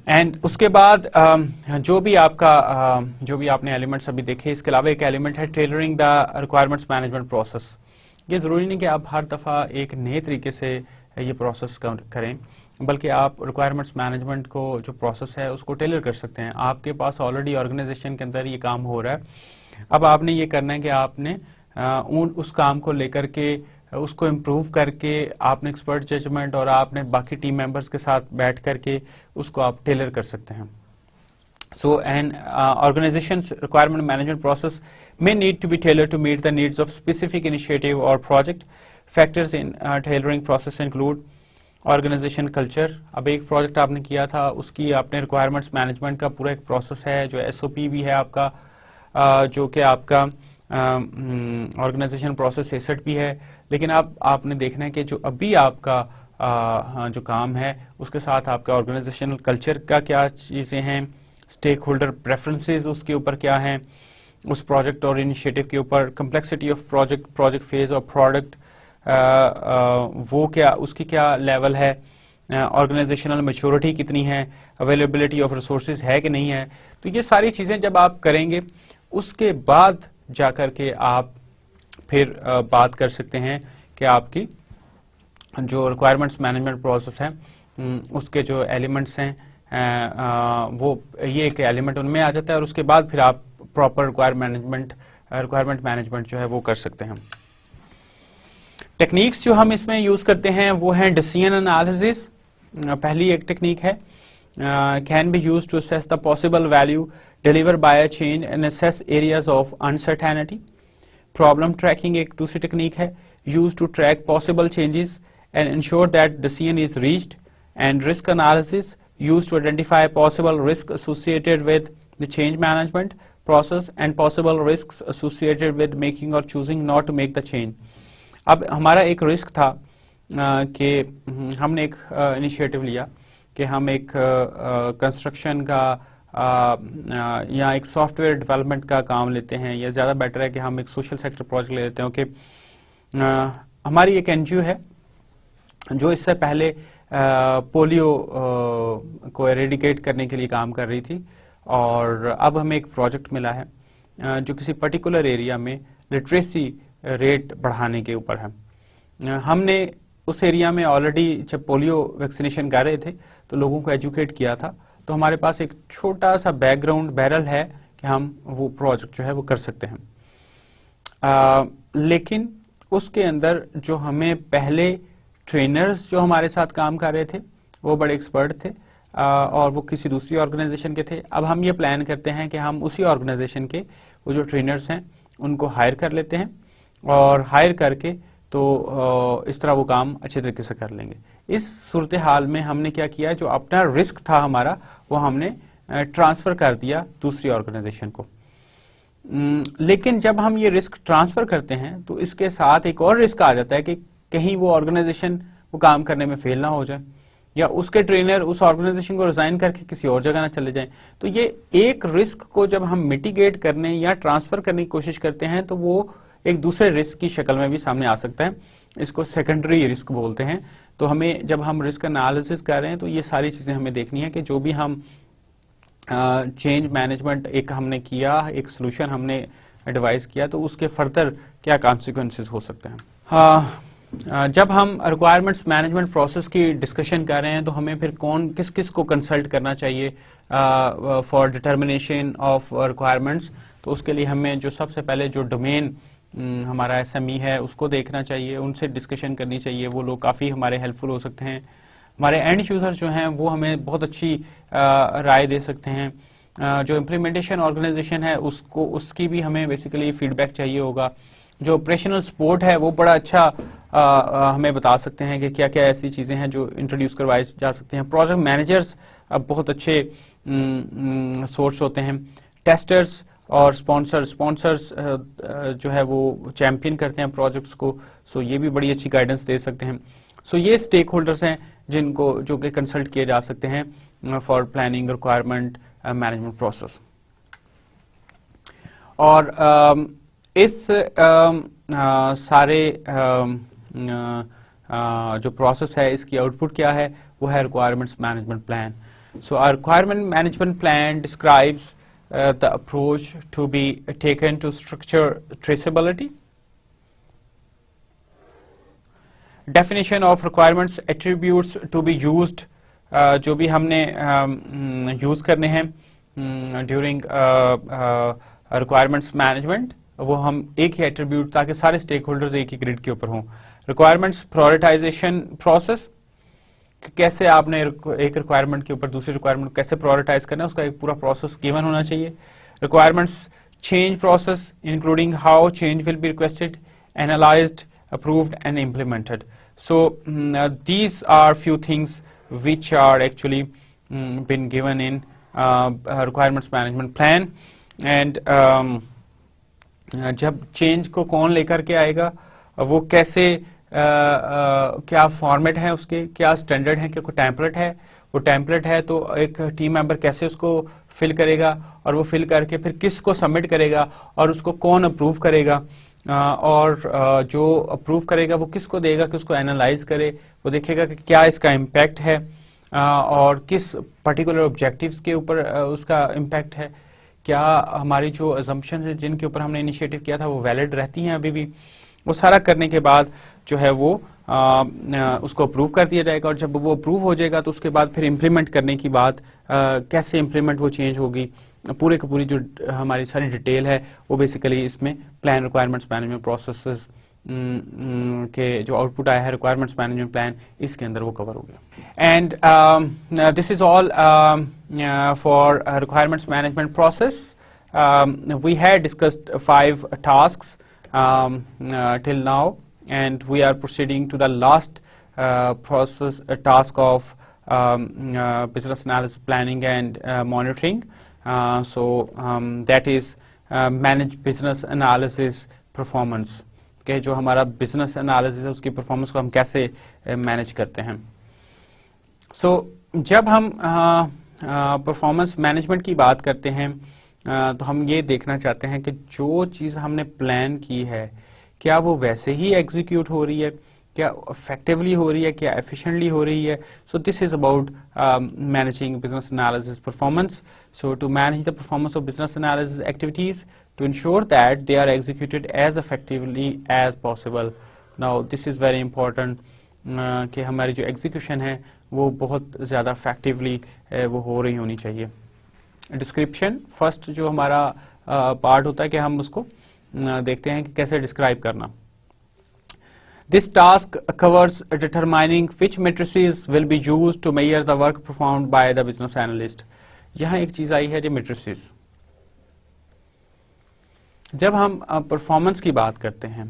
एंड उसके बाद जो भी आपने एलिमेंट्स अभी देखे, इसके अलावा एक एलिमेंट है tailoring the requirements management process. ये ज़रूरी नहीं कि आप हर दफ़ा एक नए तरीके से ये प्रोसेस करें, बल्कि आप रिक्वायरमेंट्स मैनेजमेंट को जो प्रोसेस है उसको टेलर कर सकते हैं. आपके पास ऑलरेडी ऑर्गेनाइजेशन के अंदर ये काम हो रहा है, अब आपने ये करना है कि आपने उस काम को लेकर के उसको इम्प्रूव करके आपने एक्सपर्ट जजमेंट और आपने बाकी टीम मेंबर्स के साथ बैठ करके उसको आप टेलर कर सकते हैं. So an organisation's requirement management process may need to be tailored to meet the needs of specific initiative or project. Factors in tailoring process include organization culture, अब एक प्रोजेक्ट आपने किया था, उसकी आपने रिक्वायरमेंट्स मैनेजमेंट का पूरा एक प्रोसेस है, जो एसओपी भी है आपका, जो कि आपका ऑर्गेनाइजेशन प्रोसेस 66 भी है। लेकिन अब आपने देखना है कि जो अभी आपका जो काम है उसके साथ आपका ऑर्गेनाइजेशनल कल्चर का क्या चीज़ें हैं, स्टेक होल्डर प्रेफरेंसेज उसके ऊपर क्या हैं, उस प्रोजेक्ट और इनिशिएटिव के ऊपर, कम्प्लेक्सिटी ऑफ प्रोजेक्ट फेज और प्रोडक्ट वो क्या, उसकी क्या लेवल है, ऑर्गेनाइजेशनल मैच्योरिटी कितनी है, अवेलेबिलिटी ऑफ रिसोर्सेज है कि नहीं है। तो ये सारी चीज़ें जब आप करेंगे उसके बाद जाकर के आप फिर बात कर सकते हैं कि आपकी जो रिक्वायरमेंट्स मैनेजमेंट प्रोसेस है उसके जो एलिमेंट्स हैं वो ये एक एलिमेंट उनमें आ जाता है, और उसके बाद फिर आप प्रॉपर रिक्वायरमेंट मैनेजमेंट जो है वो कर सकते हैं। टेक्निक्स जो हम इसमें यूज करते हैं वो है डिसीजन एनालिसिस, पहली एक टेक्निक है, can be use to assess the possible value deliver by a change and assess areas of uncertainty. Problem tracking एक दूसरी टेक्निक है, use to track possible changes and ensure that decision is reached, and risk analysis used to identify possible risks associated with the change management process and possible risks associated with making or choosing not to make the change. अब हमारा एक risk था कि हमने एक initiative लिया कि हम एक कंस्ट्रक्शन का या एक सॉफ्टवेयर डेवलपमेंट का काम लेते हैं, या ज़्यादा बेटर है कि हम एक सोशल सेक्टर प्रोजेक्ट ले लेते हैं। कि हमारी एक एनजीओ है जो इससे पहले पोलियो को एरेडिकेट करने के लिए काम कर रही थी, और अब हमें एक प्रोजेक्ट मिला है जो किसी पर्टिकुलर एरिया में लिटरेसी रेट बढ़ाने के ऊपर है। हमने उस एरिया में ऑलरेडी जब पोलियो वैक्सीनेशन कर रहे थे तो लोगों को एजुकेट किया था, तो हमारे पास एक छोटा सा बैकग्राउंड बैरल है कि हम वो प्रोजेक्ट जो है वो कर सकते हैं। लेकिन उसके अंदर जो हमें पहले ट्रेनर्स जो हमारे साथ काम कर रहे थे वो बड़े एक्सपर्ट थे, और वो किसी दूसरी ऑर्गेनाइजेशन के थे। अब हम ये प्लान करते हैं कि हम उसी ऑर्गेनाइजेशन के वो जो ट्रेनर्स हैं उनको हायर कर लेते हैं, और हायर करके तो इस तरह वो काम अच्छे तरीके से कर लेंगे। इस सूरत हाल में हमने क्या किया, जो अपना रिस्क था हमारा वो हमने ट्रांसफर कर दिया दूसरी ऑर्गेनाइजेशन को। लेकिन जब हम ये रिस्क ट्रांसफर करते हैं तो इसके साथ एक और रिस्क आ जाता है कि कहीं वो ऑर्गेनाइजेशन वो काम करने में फेल ना हो जाए, या उसके ट्रेनर उस ऑर्गेनाइजेशन को रिजाइन करके किसी और जगह ना चले जाएं। तो ये एक रिस्क को जब हम मिटिगेट करने या ट्रांसफर करने की कोशिश करते हैं तो वो एक दूसरे रिस्क की शक्ल में भी सामने आ सकता है। इसको सेकेंडरी रिस्क बोलते हैं। तो हमें जब हम रिस्क एनालिसिस कर रहे हैं तो ये सारी चीजें हमें देखनी है कि जो भी हम चेंज मैनेजमेंट एक हमने किया, एक सोल्यूशन हमने एडवाइस किया, तो उसके फर्दर क्या कॉन्सिक्वेंसेस हो सकते हैं। जब हम रिक्वायरमेंट्स मैनेजमेंट प्रोसेस की डिस्कशन कर रहे हैं तो हमें फिर किस किस को कंसल्ट करना चाहिए फॉर डिटर्मिनेशन ऑफ रिक्वायरमेंट्स। तो उसके लिए हमें जो सबसे पहले जो डोमेन हमारा एसएमई है उसको देखना चाहिए, उनसे डिस्कशन करनी चाहिए। वो लोग काफ़ी हमारे हेल्पफुल हो सकते हैं। हमारे एंड यूजर जो हैं वो हमें बहुत अच्छी राय दे सकते हैं। जो इम्प्लीमेंटेशन ऑर्गेनाइजेशन है उसकी भी हमें बेसिकली फीडबैक चाहिए होगा। जो ऑपरेशनल सपोर्ट है वो बड़ा अच्छा हमें बता सकते हैं कि क्या क्या ऐसी चीज़ें हैं जो इंट्रोड्यूस करवाई जा सकती हैं। प्रोजेक्ट मैनेजर्स अब बहुत अच्छे सोर्स होते हैं। टेस्टर्स और स्पॉन्सर्स जो है वो चैंपियन करते हैं प्रोजेक्ट्स को, सो ये भी बड़ी अच्छी गाइडेंस दे सकते हैं। सो ये स्टेक होल्डर्स हैं जो कि कंसल्ट किए जा सकते हैं for planning requirement management process. और इस सारे जो प्रोसेस है इसकी आउटपुट क्या है, वो है requirements management plan. So our requirement management plan describes the approach to be taken to structure traceability, definition of requirements, attributes to be used, जो भी हमने यूज करने हैं ड्यूरिंग रिक्वायरमेंट्स मैनेजमेंट, वो हम एक ही एट्रीब्यूट ताकि सारे स्टेक होल्डर्स एक ही ग्रिड के ऊपर हों। रिक्वायरमेंट्स प्रायोरिटाइजेशन प्रोसेस, कैसे आपने एक रिक्वायरमेंट के ऊपर दूसरी रिक्वायरमेंट कैसे प्रायोरिटाइज करना है, उसका एक पूरा प्रोसेस गिवन होना चाहिए। Requirements change process including how change will be requested, analysed, approved and implemented. So these are few things which are actually been given in requirements management plan. And जब change को कौन लेकर के आएगा, वो कैसे क्या फॉर्मेट है उसके, क्या स्टैंडर्ड है, क्या कोई टेम्पलेट है, वो टेम्पलेट है तो एक टीम मेंबर कैसे उसको फिल करेगा और वो फिल करके फिर किसको सबमिट करेगा और उसको कौन अप्रूव करेगा, और जो अप्रूव करेगा वो किसको देगा कि उसको एनालाइज करे, वो देखेगा कि क्या इसका इम्पैक्ट है और किस पर्टिकुलर ऑब्जेक्टिव्स के ऊपर उसका इम्पैक्ट है, क्या हमारी जो अजम्पशन है जिनके ऊपर हमने इनिशिएटिव किया था वो वैलिड रहती हैं अभी भी। वो सारा करने के बाद जो है वो उसको अप्रूव कर दिया जाएगा, और जब वो अप्रूव हो जाएगा तो उसके बाद फिर इम्प्लीमेंट करने की बात, कैसे इम्प्लीमेंट वो चेंज होगी, पूरे की पूरी जो हमारी सारी डिटेल है वो बेसिकली इसमें प्लान रिक्वायरमेंट्स मैनेजमेंट प्रोसेसेस के जो आउटपुट आया है रिक्वायरमेंट्स मैनेजमेंट प्लान, इसके अंदर वो कवर हो गया। And this is all for requirements management process. We had discussed 5 tasks till now, and we are proceeding to the last process task of business analysis planning and monitoring. That is manage business analysis performance. कि जो हमारा business analysis है उसकी performance को हम कैसे manage करते हैं। जब हम परफॉर्मेंस मैनेजमेंट की बात करते हैं तो हम ये देखना चाहते हैं कि जो चीज़ हमने प्लान की है क्या वो वैसे ही एग्जीक्यूट हो रही है, क्या इफेक्टिवली हो रही है, क्या एफिशिएंटली हो रही है। So this is about managing business analysis performance. So to manage the performance of business analysis activities to ensure that they are executed as effectively as possible. Now this is very important कि हमारी जो execution है वो बहुत ज़्यादा effectively वो हो रही होनी चाहिए। डिस्क्रिप्शन फर्स्ट जो हमारा पार्ट होता है कि हम उसको देखते हैं कि कैसे डिस्क्राइब करना। This task covers determining which matrices will be used to measure the work performed by the business analyst. यहाँ एक चीज़ आई है जो matrices। जब हम परफॉर्मेंस की बात करते हैं,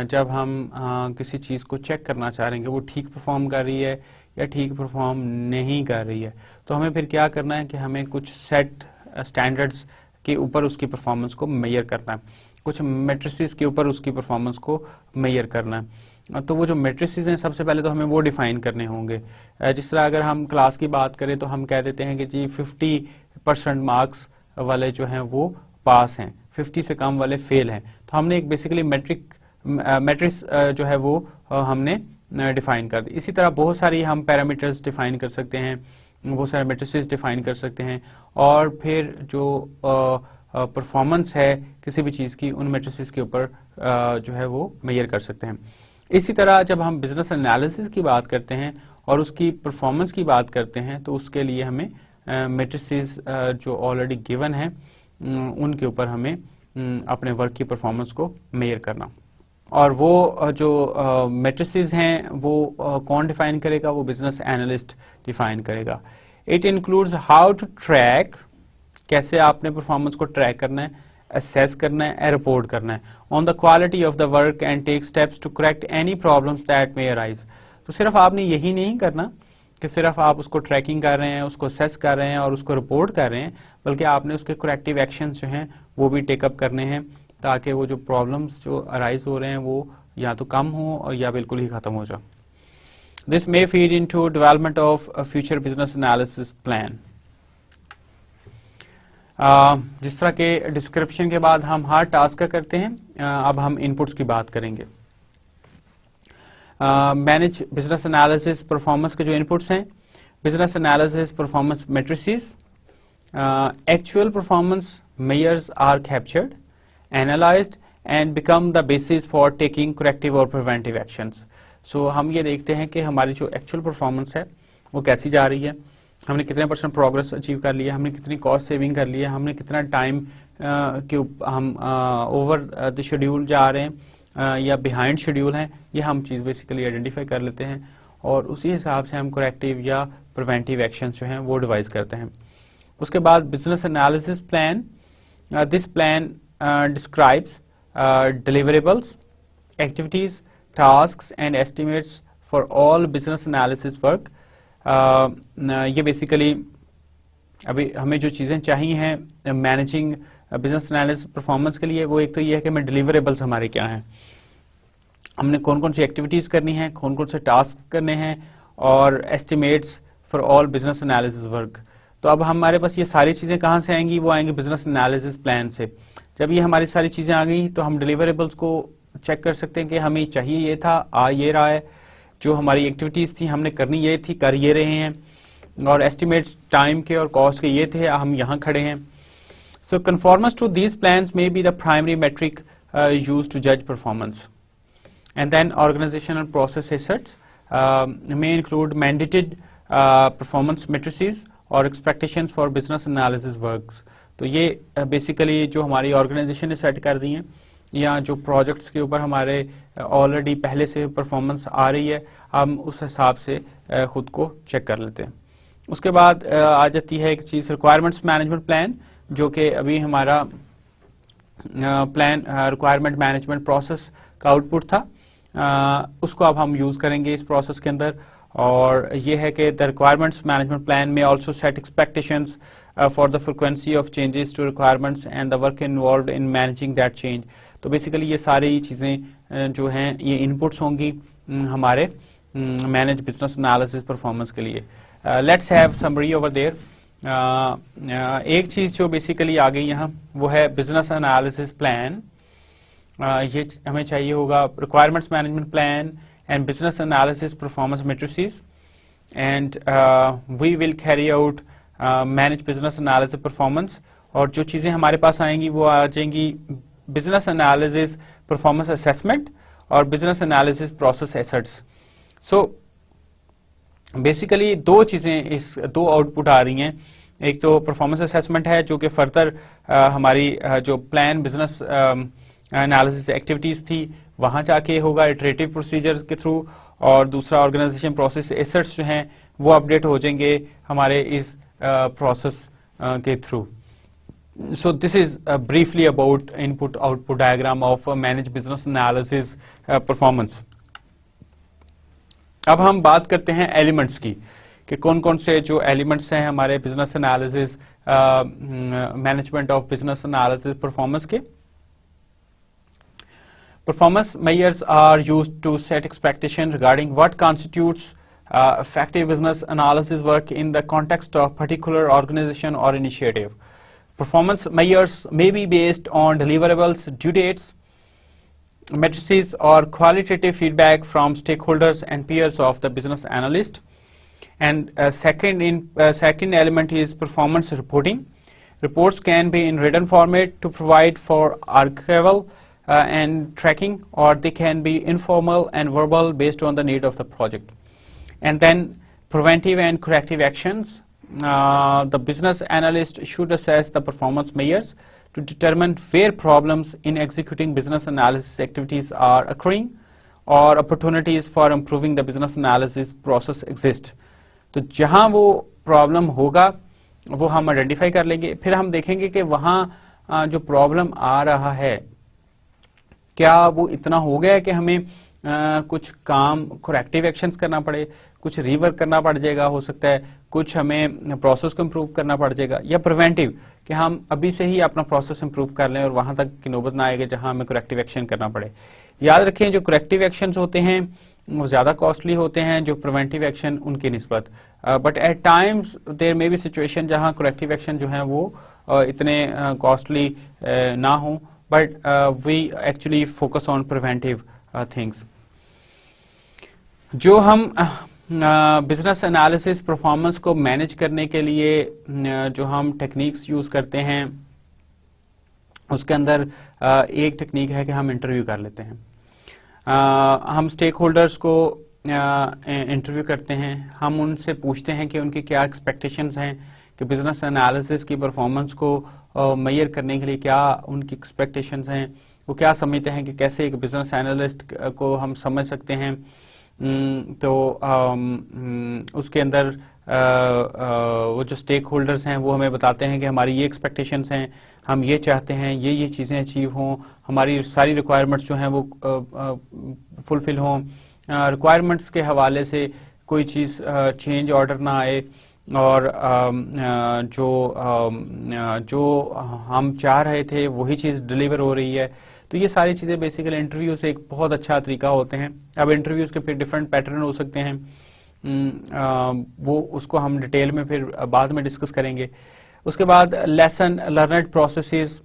जब हम किसी चीज़ को चेक करना चाह रहे हैं कि वो ठीक परफॉर्म कर रही है या ठीक परफॉर्म नहीं कर रही है, तो हमें फिर क्या करना है कि हमें कुछ सेट स्टैंडर्ड्स के ऊपर उसकी परफॉर्मेंस को मेजर करना है, कुछ मैट्रिसेस के ऊपर उसकी परफॉर्मेंस को मेजर करना है। तो वो जो मैट्रिसेस हैं सबसे पहले तो हमें वो डिफाइन करने होंगे। जिस तरह अगर हम क्लास की बात करें तो हम कह देते हैं कि जी 50% मार्क्स वाले जो हैं वो पास हैं, 50 से कम वाले फेल हैं। तो हमने एक बेसिकली मैट्रिक्स जो है वो हमने डिफाइन कर दी। इसी तरह बहुत सारी हम पैरामीटर्स डिफाइन कर सकते हैं, बहुत सारे मैट्रिसेस डिफाइन कर सकते हैं, और फिर जो परफॉर्मेंस है किसी भी चीज़ की उन मैट्रिसेस के ऊपर जो है वो मेजर कर सकते हैं। इसी तरह जब हम बिजनेस एनालिसिस की बात करते हैं और उसकी परफॉर्मेंस की बात करते हैं तो उसके लिए हमें मैट्रिसेस जो ऑलरेडी गिवन है उनके ऊपर हमें अपने वर्क की परफॉर्मेंस को मेजर करना। और वो जो मैट्रिसेस हैं वो कौन डिफाइन करेगा, वो बिजनेस एनालिस्ट डिफाइन करेगा। It includes how to track, कैसे आपने परफॉर्मेंस को ट्रैक करना है, असेस करना है, रिपोर्ट करना है, on the quality of the work and take steps to correct any problems that may arise. तो सिर्फ आपने यही नहीं करना कि सिर्फ आप उसको ट्रैकिंग कर रहे हैं, उसको असेस कर रहे हैं और उसको रिपोर्ट कर रहे हैं, बल्कि आपने उसके करेक्टिव एक्शंस जो हैं वो भी टेकअप करने हैं ताकि वो जो प्रॉब्लम्स जो अराइज हो रहे हैं वो या तो कम हो और या बिल्कुल ही खत्म हो जाए। This may feed into development of future business analysis plan. जिस तरह के डिस्क्रिप्शन के बाद हम हर टास्क का करते हैं, अब हम इनपुट्स की बात करेंगे। मैनेज बिजनेस एनालिसिस परफॉर्मेंस के जो इनपुट्स हैं, business analysis performance matrices, actual performance measures are captured, analysed and become the basis for taking corrective और प्रिवेंटिव एक्शंस। सो हम ये देखते हैं कि हमारी जो एक्चुअल परफॉर्मेंस है वो कैसी जा रही है, हमने कितने % प्रोग्रेस अचीव कर लिया, हमने कितनी कॉस्ट सेविंग कर ली है, हमने कितना टाइम के हम ओवर द शेड्यूल जा रहे हैं या बिहाइंड शेड्यूल हैं, ये हम चीज़ बेसिकली आइडेंटिफाई कर लेते हैं और उसी हिसाब से हम करेक्टिव या प्रिवेंटिव एक्शंस जो हैं वो डिवाइस करते हैं। उसके बाद business analysis plan, this plan describes deliverables, activities, tasks and estimates for all business analysis work. ये बेसिकली अभी हमें जो चीज़ें चाहिए हैं मैनेजिंग बिजनेस एनालिसिस परफॉर्मेंस के लिए, वो एक तो ये है कि हमें डिलीवरेबल्स हमारे क्या हैं, हमने कौन कौन सी एक्टिविटीज़ करनी है, कौन कौन से टास्क करने हैं, और estimates for all business analysis work. तो अब हमारे पास ये सारी चीज़ें कहाँ से आएंगी, वो आएंगी बिजनेस एनालिसिस प्लान से। जब ये हमारी सारी चीज़ें आ गई तो हम डिलीवरेबल्स को चेक कर सकते हैं कि हमें चाहिए ये था, आ ये रहा है, जो हमारी एक्टिविटीज़ थी हमने करनी ये थी, कर ये रहे हैं, और एस्टिमेट्स टाइम के और कॉस्ट के ये थे, हम यहाँ खड़े हैं। सो conformance to these plans may be the primary metric used to judge performance. And then organizational process assets may include mandated performance matrices or expectations for business analysis works. तो ये बेसिकली जो हमारी ऑर्गेनाइजेशन ने set कर दी हैं, या जो projects के ऊपर हमारे ऑलरेडी पहले से परफॉर्मेंस आ रही है, हम उस हिसाब से खुद को चेक कर लेते हैं। उसके बाद आ जाती है एक चीज़ रिक्वायरमेंट्स मैनेजमेंट प्लान, जो कि अभी हमारा प्लान रिक्वायरमेंट मैनेजमेंट प्रोसेस का आउटपुट था, उसको अब हम यूज़ करेंगे इस प्रोसेस के अंदर। और ये है कि द रिक्वायरमेंट्स मैनेजमेंट प्लान में also set expectations for the frequency of changes to requirements and the work involved in managing that change. तो बेसिकली ये सारी चीज़ें जो हैं ये इनपुट्स होंगी हमारे मैनेज बिजनेस एनालिसिस परफॉर्मेंस के लिए। Let's have summary over there. एक चीज़ जो बेसिकली आ गई यहाँ वो है बिजनेस एनालिसिस प्लान। ये हमें चाहिए होगा requirements management plan and business analysis performance matrices, and we will carry out manage business analysis performance. और जो चीज़ें हमारे पास आएंगी वो आ जाएंगी बिजनेस एनालिसिस परफॉर्मेंस असेसमेंट और business analysis process assets. So basically दो चीज़ें, इस दो आउटपुट आ रही हैं। एक तो परफॉर्मेंस असेसमेंट है जो कि फर्दर हमारी जो प्लान बिजनेस एनालिसिस एक्टिविटीज़ थी वहाँ जाके होगा इटरेटिव प्रोसीजर के थ्रू, और दूसरा ऑर्गेनाइजेशन प्रोसेस एसेट्स जो हैं वो अपडेट हो जाएंगे हमारे इस प्रोसेस के through. So this is briefly about input output diagram of managed business analysis performance. अब हम बात करते हैं एलिमेंट्स की कि कौन कौन से जो एलिमेंट्स हैं हमारे business analysis management of business analysis performance के। Performance measures are used to set expectation regarding what constitutes effective business analysis work in the context of particular organization or initiative. Performance measures may be based on deliverables, due dates, matrices, or qualitative feedback from stakeholders and peers of the business analyst. And second element is performance reporting. Reports can be in written format to provide for archival and tracking, or they can be informal and verbal based on the need of the project. And then preventive and corrective actions. The business analyst should assess the performance measures to determine where problems in executing business analysis activities are occurring or opportunities for improving the business analysis process exist. तो जहां वो problem होगा वो हम identify कर लेंगे, फिर हम देखेंगे कि वहां जो प्रॉब्लम आ रहा है क्या वो इतना हो गया है कि हमें कुछ काम करेक्टिव एक्शंस करना पड़े, कुछ रीवर्क करना पड़ जाएगा, हो सकता है कुछ हमें प्रोसेस को इम्प्रूव करना पड़ जाएगा, या प्रिवेंटिव कि हम अभी से ही अपना प्रोसेस इम्प्रूव कर लें और वहां तक की नौबत ना आएगी जहां हमें करेक्टिव एक्शन करना पड़े। याद रखें जो करेक्टिव एक्शंस होते हैं वो ज्यादा कॉस्टली होते हैं जो प्रिवेंटिव एक्शन उनकी निस्बत, but at times there may be situation जहां करेक्टिव एक्शन जो है वो इतने कॉस्टली ना हो, but we actually focus on preventive things. जो हम बिजनेस एनालिसिस परफॉर्मेंस को मैनेज करने के लिए जो हम टेक्निक्स यूज करते हैं उसके अंदर एक टेक्निक है कि हम इंटरव्यू कर लेते हैं। हम स्टेक होल्डर्स को इंटरव्यू करते हैं, हम उनसे पूछते हैं कि उनकी क्या एक्सपेक्टेशंस हैं कि बिजनेस एनालिसिस की परफॉर्मेंस को मेजर करने के लिए क्या उनकी एक्सपेक्टेशंस हैं, वो क्या समझते हैं कि कैसे एक बिजनेस एनालिस्ट को हम समझ सकते हैं। तो उसके अंदर वो जो स्टेक होल्डर्स हैं वो हमें बताते हैं कि हमारी ये एक्सपेक्टेशंस हैं, हम ये चाहते हैं ये चीज़ें अचीव हों, हमारी सारी रिक्वायरमेंट्स जो हैं वो फुलफिल हों, रिक्वायरमेंट्स के हवाले से कोई चीज़ चेंज ऑर्डर ना आए और जो हम चाह रहे थे वही चीज़ डिलीवर हो रही है। तो ये सारी चीज़ें बेसिकली इंटरव्यू से एक बहुत अच्छा तरीका होते हैं। अब इंटरव्यूज़ के फिर डिफरेंट पैटर्न हो सकते हैं, वो उसको हम डिटेल में फिर बाद में डिस्कस करेंगे। उसके बाद lesson learned processes,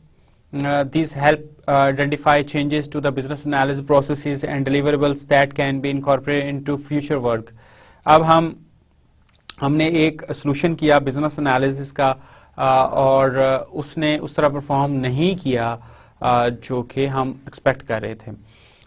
these help identify changes to the business analysis processes and deliverables that can be incorporated into future work। अब हमने एक सोल्यूशन किया बिजनेस एनालिसिस का और उसने उस तरह परफॉर्म नहीं किया जो कि हम एक्सपेक्ट कर रहे थे।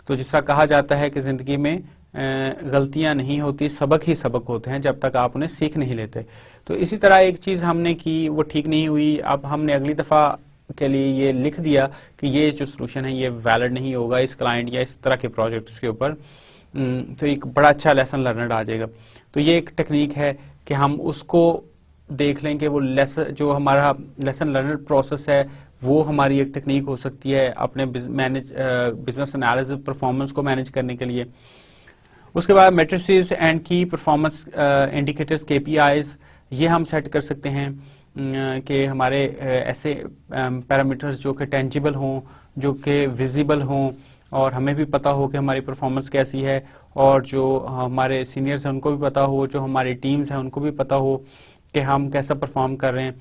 तो जिस तरह कहा जाता है कि ज़िंदगी में गलतियां नहीं होती, सबक ही सबक होते हैं जब तक आप उन्हें सीख नहीं लेते। तो इसी तरह एक चीज़ हमने की, वो ठीक नहीं हुई, अब हमने अगली दफ़ा के लिए ये लिख दिया कि ये जो सोल्यूशन है ये वैलिड नहीं होगा इस क्लाइंट या इस तरह के प्रोजेक्ट्स के ऊपर, तो एक बड़ा अच्छा लेसन लर्नड आ जाएगा। तो ये एक टेक्निक है कि हम उसको देख लें कि वो जो हमारा लेसन लर्नड प्रोसेस है वो हमारी एक टेक्निक हो सकती है अपने बिजनेस एनालिसिस परफॉर्मेंस को मैनेज करने के लिए। उसके बाद मैट्रिसेस एंड की परफॉर्मेंस इंडिकेटर्स KPIs, ये हम सेट कर सकते हैं कि हमारे ऐसे पैरामीटर्स जो कि टेंजिबल हों, जो कि विजिबल हों और हमें भी पता हो कि हमारी परफॉर्मेंस कैसी है और जो हमारे सीनियर्स हैं उनको भी पता हो, जो हमारी टीम्स हैं उनको भी पता हो कि हम कैसा परफॉर्म कर रहे हैं।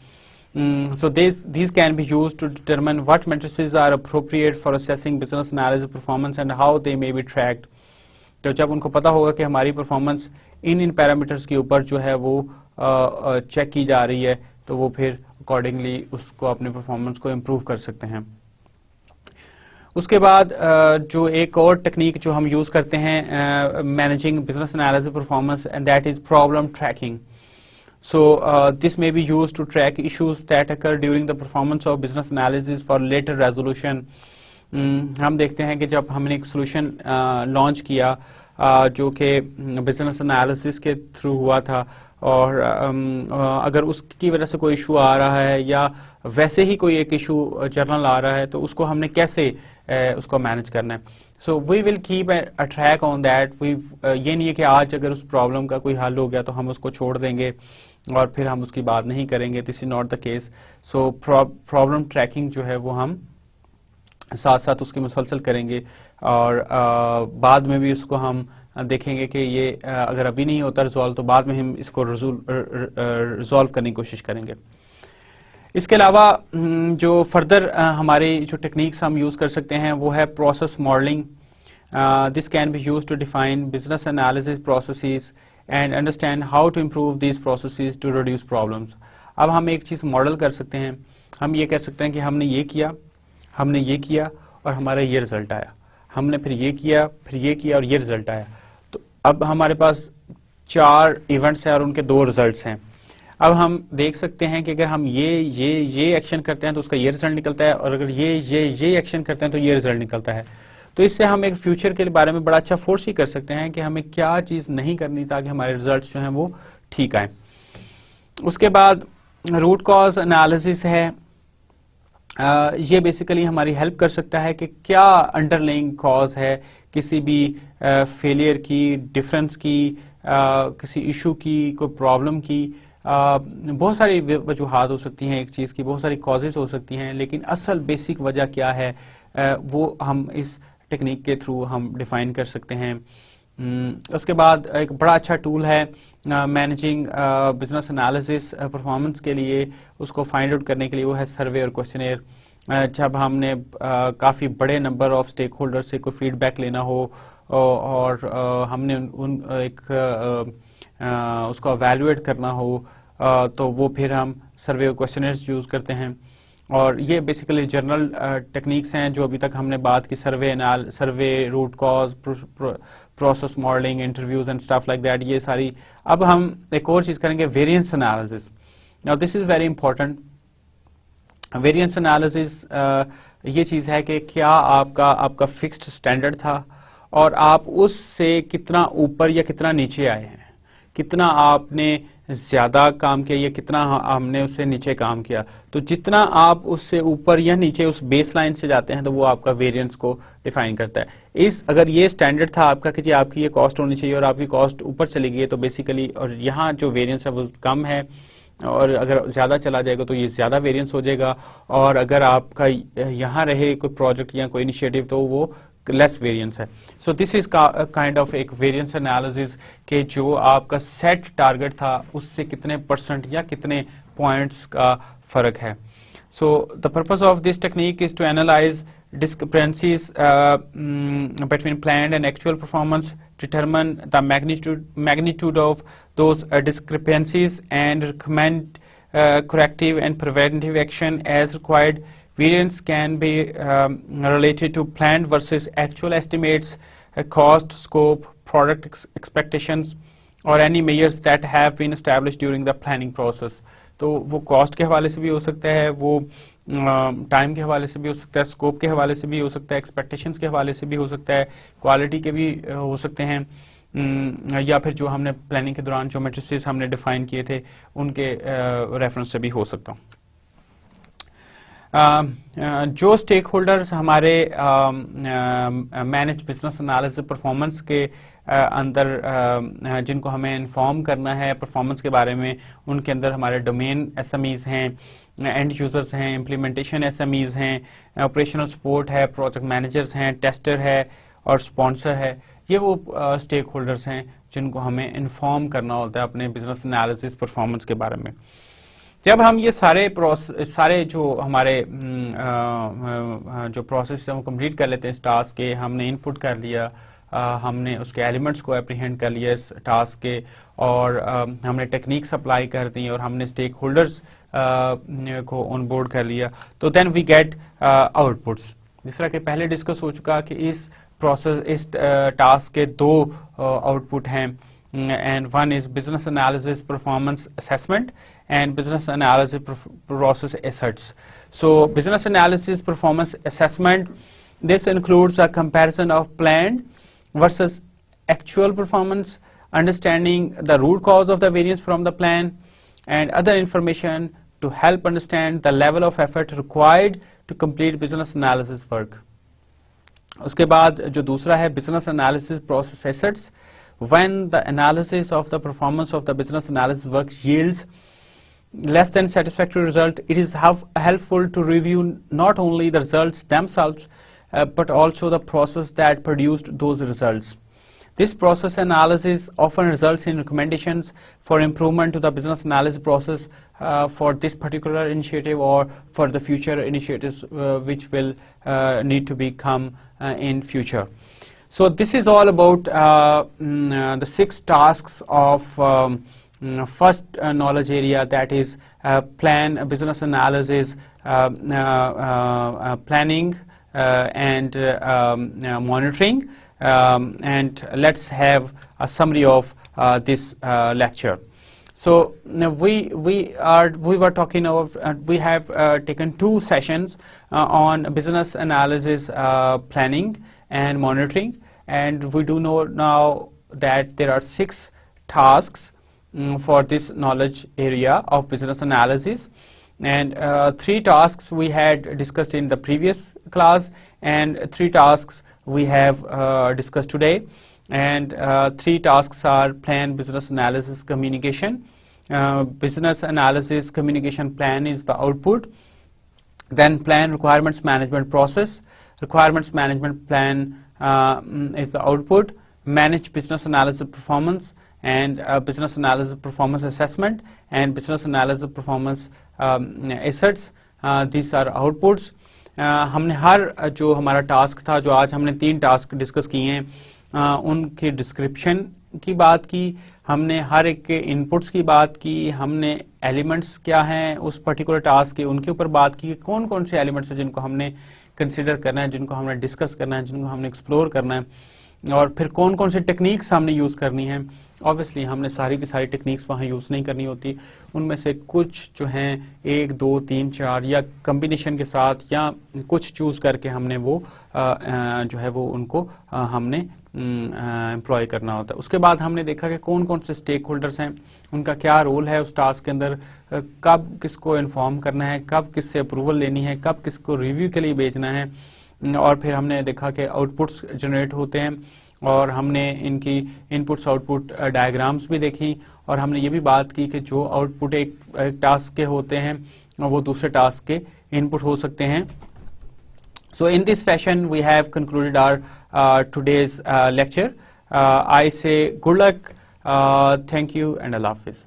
So these can be used to determine what matrices are appropriate for assessing business analysis performance and how they may be tracked। तो जब उनको पता होगा कि हमारी परफॉर्मेंस इन पैरामीटर्स के ऊपर जो है वो चेक की जा रही है, तो वो फिर अकॉर्डिंगली उसको अपने परफॉर्मेंस को इम्प्रूव कर सकते हैं। उसके बाद जो एक और टेक्निक जो हम यूज करते हैं managing business analysis performance, and that is problem tracking. So this may be used to track issues that occur during the performance of business analysis for later resolution। हम देखते हैं कि जब हमने एक सोल्यूशन लॉन्च किया जो कि बिजनेस एनालिसिस के थ्रू हुआ था और अगर उसकी वजह से कोई इशू आ रहा है या वैसे ही कोई एक इशू जर्नल आ रहा है तो उसको हमने कैसे उसको मैनेज करना है। So we will keep a track on that. ये नहीं है कि आज अगर उस प्रॉब्लम का कोई हल हो गया तो हम उसको छोड़ देंगे और फिर हम उसकी बात नहीं करेंगे। This is not the case. So problem tracking जो है वो हम साथ साथ उसकी मुसलसल करेंगे और बाद में भी उसको हम देखेंगे कि ये अगर अभी नहीं होता रिजॉल्व तो बाद में हम इसको रिजॉल्व करने की कोशिश करेंगे। इसके अलावा जो फर्दर हमारी जो टेक्निक्स हम यूज कर सकते हैं वो है process modelling. This can be used to define business analysis processes and understand how to improve these processes to reduce problems. अब हम एक चीज़ मॉडल कर सकते हैं। हम ये कह सकते हैं कि हमने ये किया और हमारा ये रिजल्ट आया, हमने फिर ये किया और ये रिजल्ट आया। तो अब हमारे पास 4 इवेंट्स हैं और उनके 2 रिजल्ट्स हैं। अब हम देख सकते हैं कि अगर हम ये एक्शन करते हैं तो उसका ये रिजल्ट निकलता है और अगर ये एक्शन करते हैं तो ये रिजल्ट निकलता है। तो इससे हम एक फ्यूचर के बारे में बड़ा अच्छा फोर्स ही कर सकते हैं कि हमें क्या चीज़ नहीं करनी ताकि हमारे रिजल्ट्स जो हैं वो ठीक आए। उसके बाद रूट कॉज एनालिसिस है। ये बेसिकली हमारी हेल्प कर सकता है कि क्या अंडरलाइंग कॉज है किसी भी फेलियर की, डिफरेंस की, किसी इशू की, कोई प्रॉब्लम की। बहुत सारी वजूहात हो सकती हैं एक चीज़ की, बहुत सारी कॉजेज हो सकती हैं, लेकिन असल बेसिक वजह क्या है वो हम इस टेक्निक के थ्रू हम डिफाइन कर सकते हैं। उसके बाद एक बड़ा अच्छा टूल है मैनेजिंग बिजनेस एनालिसिस परफॉर्मेंस के लिए, उसको फाइंड आउट करने के लिए, वो है सर्वे और क्वेश्चनेयर। जब हमने काफ़ी बड़े नंबर ऑफ स्टेक होल्डर से कोई फीडबैक लेना हो और हमने उसको एवेल्युएट करना हो तो वो फिर हम सर्वे और क्वेश्चनर्स यूज़ करते हैं। और ये बेसिकली जनरल टेक्निक्स हैं जो अभी तक हमने बात की, survey, root cause, process modelling, interviews and stuff like that, ये सारी। अब हम एक और चीज़ करेंगे, variance analysis. Now this is very important. Variance analysis ये चीज़ है कि क्या आपका फिक्स्ड स्टैंडर्ड था और आप उससे कितना ऊपर या कितना नीचे आए हैं, कितना आपने ज्यादा काम किया या कितना हमने उससे नीचे काम किया। तो जितना आप उससे ऊपर या नीचे उस बेस लाइन से जाते हैं तो वो आपका वेरिएंस को डिफाइन करता है। अगर ये स्टैंडर्ड था आपका कि जी आपकी ये कॉस्ट होनी चाहिए और आपकी कॉस्ट ऊपर चली गई है तो बेसिकली, और यहाँ जो वेरिएंस है वो कम है, और अगर ज्यादा चला जाएगा तो ये ज्यादा वेरिएंस हो जाएगा, और अगर आपका यहाँ रहे कोई प्रोजेक्ट या कोई इनिशिएटिव तो वो लेस वेरिएंस है। So this is kind of एक वेरिएंस एनालिसिस के जो आपका सेट टारगेट था उससे कितने परसेंट या कितने पॉइंट्स का फर्क है। So the purpose of this technique is to analyse discrepancies between planned and actual performance, determine the magnitude of those discrepancies and recommend corrective and preventive action as required. Variance can be related to planned versus actual estimates, cost, scope, product expectations, or any measures that have been established during the planning process. तो वो cost के हवाले से भी हो सकता है, वो टाइम के हवाले से भी हो सकता है, स्कोप के हवाले से भी हो सकता है, एक्सपेक्टेशंस के हवाले से भी हो सकता है, क्वालिटी के भी हो सकते हैं, या फिर जो हमने प्लानिंग के दौरान जो मैट्रिसेस हमने डिफाइन किए थे उनके रेफरेंस से भी हो सकता। जो स्टेक होल्डर्स हमारे मैनेज बिजनेस एनालिसिस परफॉर्मेंस के अंदर जिनको हमें इन्फॉर्म करना है परफॉर्मेंस के बारे में, उनके अंदर हमारे डोमेन एसएमईज हैं, एंड यूजर्स हैं, इम्प्लीमेंटेशन एसएमईज हैं, ऑपरेशनल सपोर्ट है, प्रोजेक्ट मैनेजर्स हैं, टेस्टर है और स्पॉन्सर है। ये वो स्टेक होल्डर्स हैं जिनको हमें इन्फॉर्म करना होता है अपने बिजनेस एनालिसिस परफॉर्मेंस के बारे में। जब हम ये सारे जो हमारे जो प्रोसेस है वो कंप्लीट कर लेते हैं इस टास्क के, हमने इनपुट कर लिया, हमने उसके एलिमेंट्स को एप्रीहेंड कर लिया इस टास्क के, और हमने टेक्निक्स अप्लाई कर दी और हमने स्टेक होल्डर्स को ऑन बोर्ड कर लिया, तो देन वी गेट आउटपुट्स। जिस तरह के पहले डिस्कस हो चुका कि इस टास्क के दो आउटपुट हैं, and one is business analysis performance assessment and business analysis process assets. So business analysis performance assessment, this includes a comparison of planned versus actual performance, understanding the root cause of the variance from the plan, and other information to help understand the level of effort required to complete business analysis work. उसके बाद जो दूसरा है business analysis process assets, when the analysis of the performance of the business analysis work yields less than satisfactory result, it is helpful to review not only the results themselves but also the process that produced those results. This process analysis often results in recommendations for improvement to the business analysis process for this particular initiative or for the future initiatives which will need to become in future. So this is all about the 6 tasks of first knowledge area, that is plan, business analysis, planning and monitoring, and let's have a summary of this lecture. So we were talking about we have taken 2 sessions on business analysis, planning and monitoring, and we do know now that there are 6 tasks for this knowledge area of business analysis, and 3 tasks we had discussed in the previous class, and 3 tasks we have discussed today, and 3 tasks are plan, business analysis, communication. Business analysis communication plan is the output, then plan requirements management process, requirements management plan is the output, manage business analysis performance, and business analysis performance assessment, and business analysis performance assets, these are outputs. हमने हर जो हमारा task था, जो आज हमने 3 task discuss किए हैं, उनकी डिस्क्रिप्शन की बात की, हमने हर एक के इनपुट्स की बात की, हमने एलिमेंट्स क्या हैं उस पर्टिकुलर टास्क के उनके ऊपर बात की, कौन कौन से एलिमेंट्स हैं जिनको हमने कंसिडर करना है, जिनको हमने डिस्कस करना है, जिनको हमने एक्सप्लोर करना है, और फिर कौन कौन सी टेक्निक्स हमने यूज़ करनी है। ऑब्वियसली हमने सारी की सारी टेक्निक्स वहाँ यूज़ नहीं करनी होती, उनमें से कुछ जो हैं 1 2 3 4 या कम्बिनेशन के साथ या कुछ चूज़ करके हमने वो जो है वो उनको हमने एम्प्लॉय करना होता है। उसके बाद हमने देखा कि कौन कौन से स्टेक होल्डर्स हैं, उनका क्या रोल है उस टास्क के अंदर, कब किसको इन्फॉर्म करना है, कब किससे अप्रूवल लेनी है, कब किसको रिव्यू के लिए भेजना है। और फिर हमने देखा कि आउटपुट्स जनरेट होते हैं और हमने इनकी इनपुट्स आउटपुट डायग्राम्स भी देखी और हमने ये भी बात की कि जो आउटपुट एक टास्क के होते हैं वो दूसरे टास्क के इनपुट हो सकते हैं। So in this fashion we have concluded our today's lecture. I say good luck, thank you and Allah Hafiz.